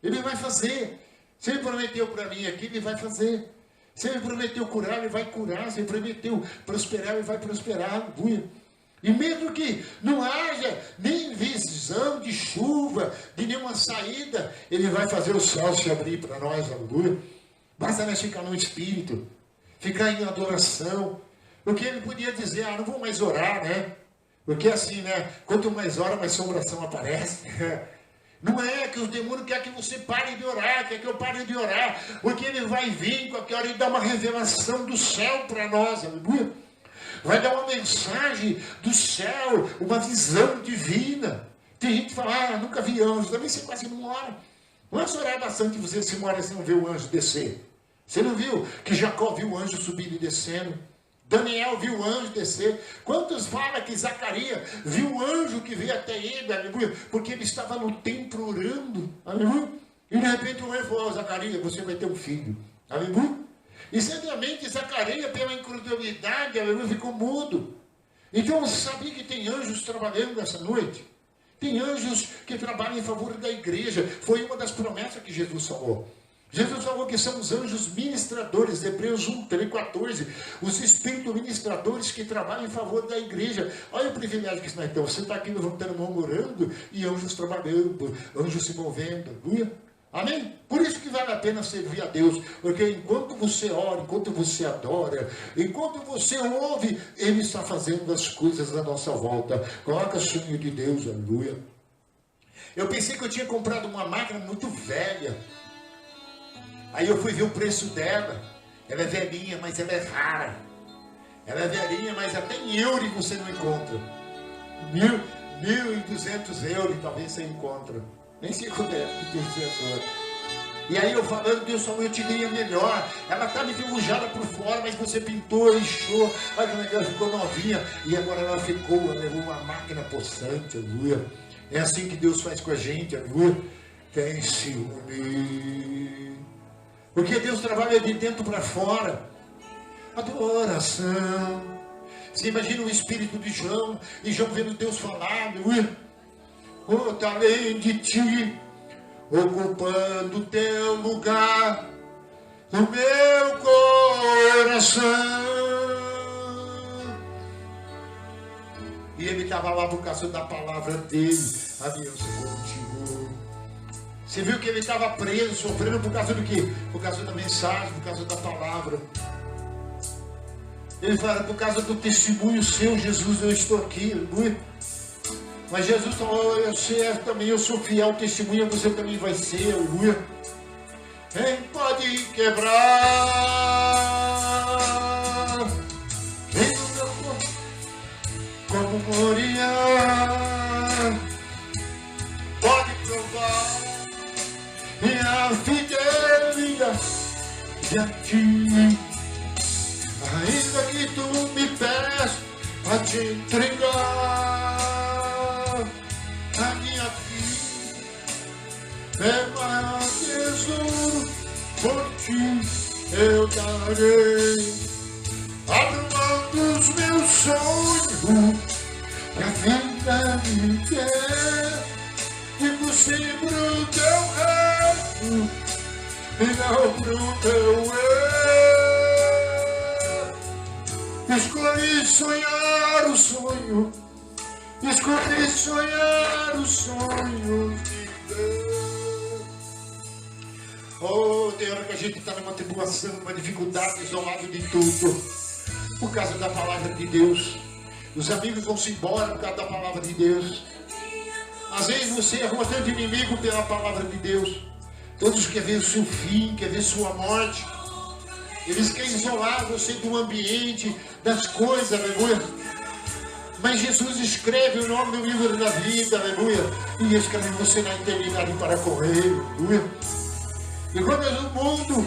Ele vai fazer. Se ele prometeu para mim aqui, ele vai fazer. Se ele prometeu curar, ele vai curar. Se ele prometeu prosperar, ele vai prosperar. E mesmo que não haja nem visão de chuva, de nenhuma saída, ele vai fazer o céu se abrir para nós, aleluia. Basta nós ficar no espírito, ficar em adoração. Porque ele podia dizer, não vou mais orar, né? Porque assim, né? Quanto mais ora, mais assombração aparece. Não é que os demônios querem que você pare de orar, quer que eu pare de orar. Porque ele vai vir, qualquer hora, e dar uma revelação do céu para nós, aleluia. Vai dar uma mensagem do céu, uma visão divina. Tem gente que fala, nunca vi anjos, também você quase não ora. Vamos orar bastante, você se mora sem ver o anjo descer. Você não viu que Jacó viu o anjo subindo e descendo? Daniel viu o anjo descer. Quantos falam que Zacarias viu o anjo que veio até ele, aleluia? Porque ele estava no templo orando, aleluia? E de repente o anjo falou, Zacarias, você vai ter um filho, aleluia? E certamente Zacarias, pela incredulidade, aleluia, ficou mudo. Então você sabia que tem anjos trabalhando nessa noite? Tem anjos que trabalham em favor da igreja. Foi uma das promessas que Jesus falou. Jesus falou que são os anjos ministradores, Hebreus 1:14, os espíritos ministradores que trabalham em favor da igreja. Olha o privilégio que nós temos. Você está aqui levantando a mão orando e anjos trabalhando, anjos se movendo, aleluia. Amém? Por isso que vale a pena servir a Deus, porque enquanto você ora, enquanto você adora, enquanto você ouve, Ele está fazendo as coisas à nossa volta. Coloca o sonho de Deus, aleluia. Eu pensei que eu tinha comprado uma máquina muito velha. Aí eu fui ver o preço dela. Ela é velhinha, mas ela é rara. Ela é velhinha, mas até em euro você não encontra. 1.200 euros talvez você encontra. Nem sei quando é que tem sensor. E aí eu falando, Deus falou, eu te dei a melhor. Ela estava enferrujada por fora, mas você pintou, lixou. Olha como ela ficou novinha. E agora ela ficou, ela levou uma máquina possante, aleluia. É assim que Deus faz com a gente, aleluia. Quem se unir. Porque Deus trabalha de dentro para fora. Adoração Você imagina o espírito de João, e João vendo Deus falar, aleluia. Oh, está além de ti, ocupando teu lugar no meu coração. E ele estava lá por causa da palavra dele. Aliança contigo. Você viu que ele estava preso, sofrendo por causa do quê? Por causa da mensagem, por causa da palavra. Ele fala, por causa do testemunho seu, Jesus, eu estou aqui, aleluia. Mas Jesus falou, eu sei também, eu sou fiel ao testemunho, você também vai ser, aleluia. Quem pode quebrar? Quem no meu corpo, como Moriá, pode provar minha fidelidade a ti. Ainda que tu me peças a te entregar a minha vida, é maior tesouro, por ti eu darei. Abro mão dos meus sonhos, que a vida me quer. Fico sim pro teu reino e não pro teu eu. Escolhi sonhar o sonho, escolhi sonhar os sonhos de Deus. Oh, tem hora que a gente está numa tribulação, numa dificuldade, isolado de tudo, por causa da palavra de Deus. Os amigos vão se embora por causa da palavra de Deus. Às vezes você arruma tanto inimigo pela palavra de Deus. Todos querem ver o seu fim, querem ver sua morte. Eles querem isolar você do ambiente, das coisas, aleluia. Mas Jesus escreve o nome do livro da vida, aleluia. E escreve você na eternidade para correr, aleluia. E quando o mundo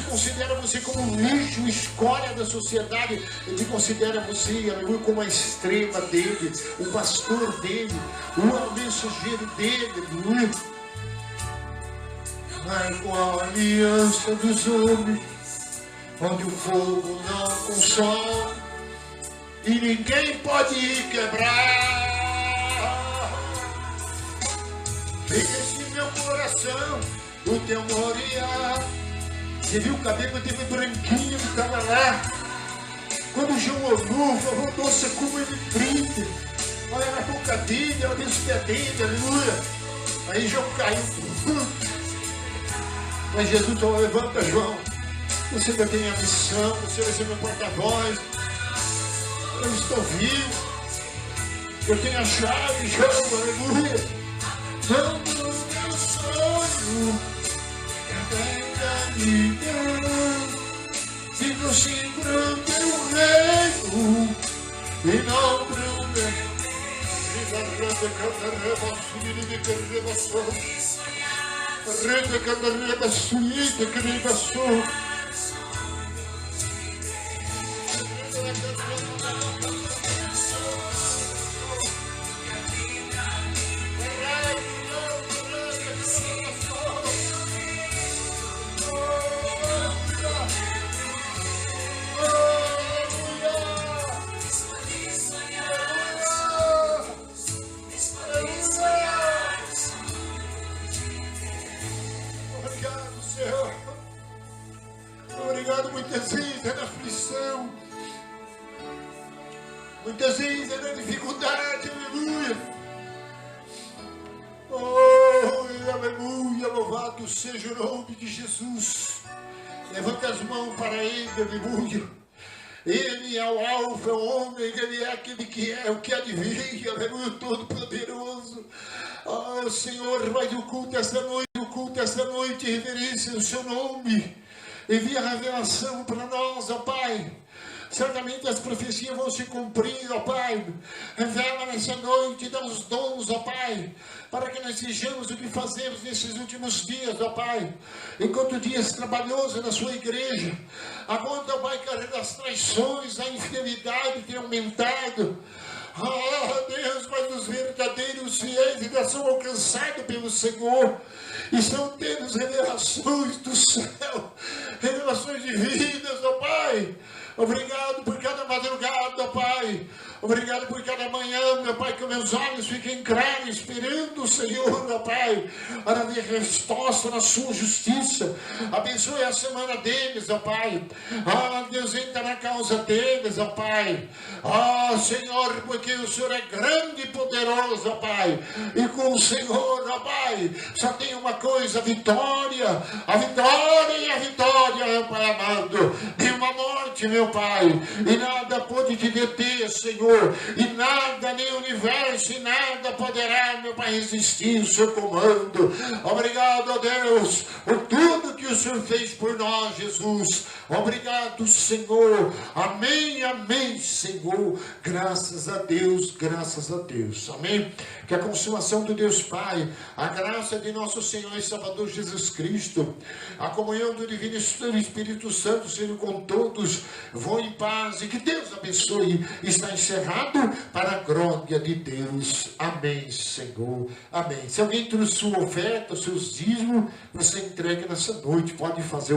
considera você como um lixo, escória da sociedade, ele considera você, aleluia, como a estrela dele, o pastor dele, o mensageiro dele, aleluia. Mas com a aliança dos homens, onde o fogo não consome e ninguém pode quebrar. Fica-se meu coração, o teu Moriá. Você viu o cabelo dele branquinho que estava lá? Quando o João olhou, falou, nossa, como ele brilha. Olha na boca dele, olha nos pés dele, aleluia. Aí João caiu. Mas Jesus falou, levanta, João. Você ainda tem a missão, você vai ser meu porta-voz. Eu estou vivo. Eu tenho a chave, João, aleluia. Vamos no meu sonho, ainda me deu. Fico sim pro teu reino e não pro meu. Obrigado, muitas vezes é na aflição, muitas vezes é na dificuldade, aleluia. Oh, aleluia, louvado seja o nome de Jesus. Levanta as mãos para ele, aleluia. Ele é o alfa, o ômega, ele é aquele que é o que há de vir, aleluia, todo-poderoso. Oh, Senhor, vai do culto esta noite, reverência o seu nome. Envia a revelação para nós, ó Pai. Certamente as profecias vão se cumprir, ó Pai. Revela nessa noite, dá os dons, ó Pai, para que nós sejamos o que fazemos nesses últimos dias, ó Pai. Enquanto o dia é trabalhoso na sua igreja, aonde, ó Pai, as traições, a infidelidade tem aumentado. Ah, Deus, mas os verdadeiros fiéis ainda são alcançados pelo Senhor. Estão tendo revelações do céu, revelações divinas, ó Pai. Obrigado por cada madrugada, ó Pai. Obrigado por cada manhã, meu Pai, que meus olhos fiquem claros, esperando o Senhor, meu Pai, para ver resposta na sua justiça. Abençoe a semana deles, ó Pai. Deus, entra na causa deles, ó Pai. Senhor, porque o Senhor é grande e poderoso, ó Pai. E com o Senhor, ó Pai, só tem uma coisa: a vitória, e a vitória, meu Pai amado. Nenhuma morte, meu Pai, e nada pode te deter, Senhor, e nada, nem o universo, e nada poderá, meu Pai, resistir o seu comando. Obrigado, ó Deus, por tudo que o Senhor fez por nós, Jesus. Obrigado, Senhor. Amém, amém, Senhor. Graças a Deus, graças a Deus. Amém. Que a consumação do Deus Pai, a graça de nosso Senhor e Salvador Jesus Cristo, a comunhão do Divino Espírito Santo seja com todos. Vão em paz e que Deus abençoe. Está encerrado para a glória de Deus. Amém, Senhor. Amém. Se alguém trouxe sua oferta, seus dízimos, você entrega nessa noite. Pode fazer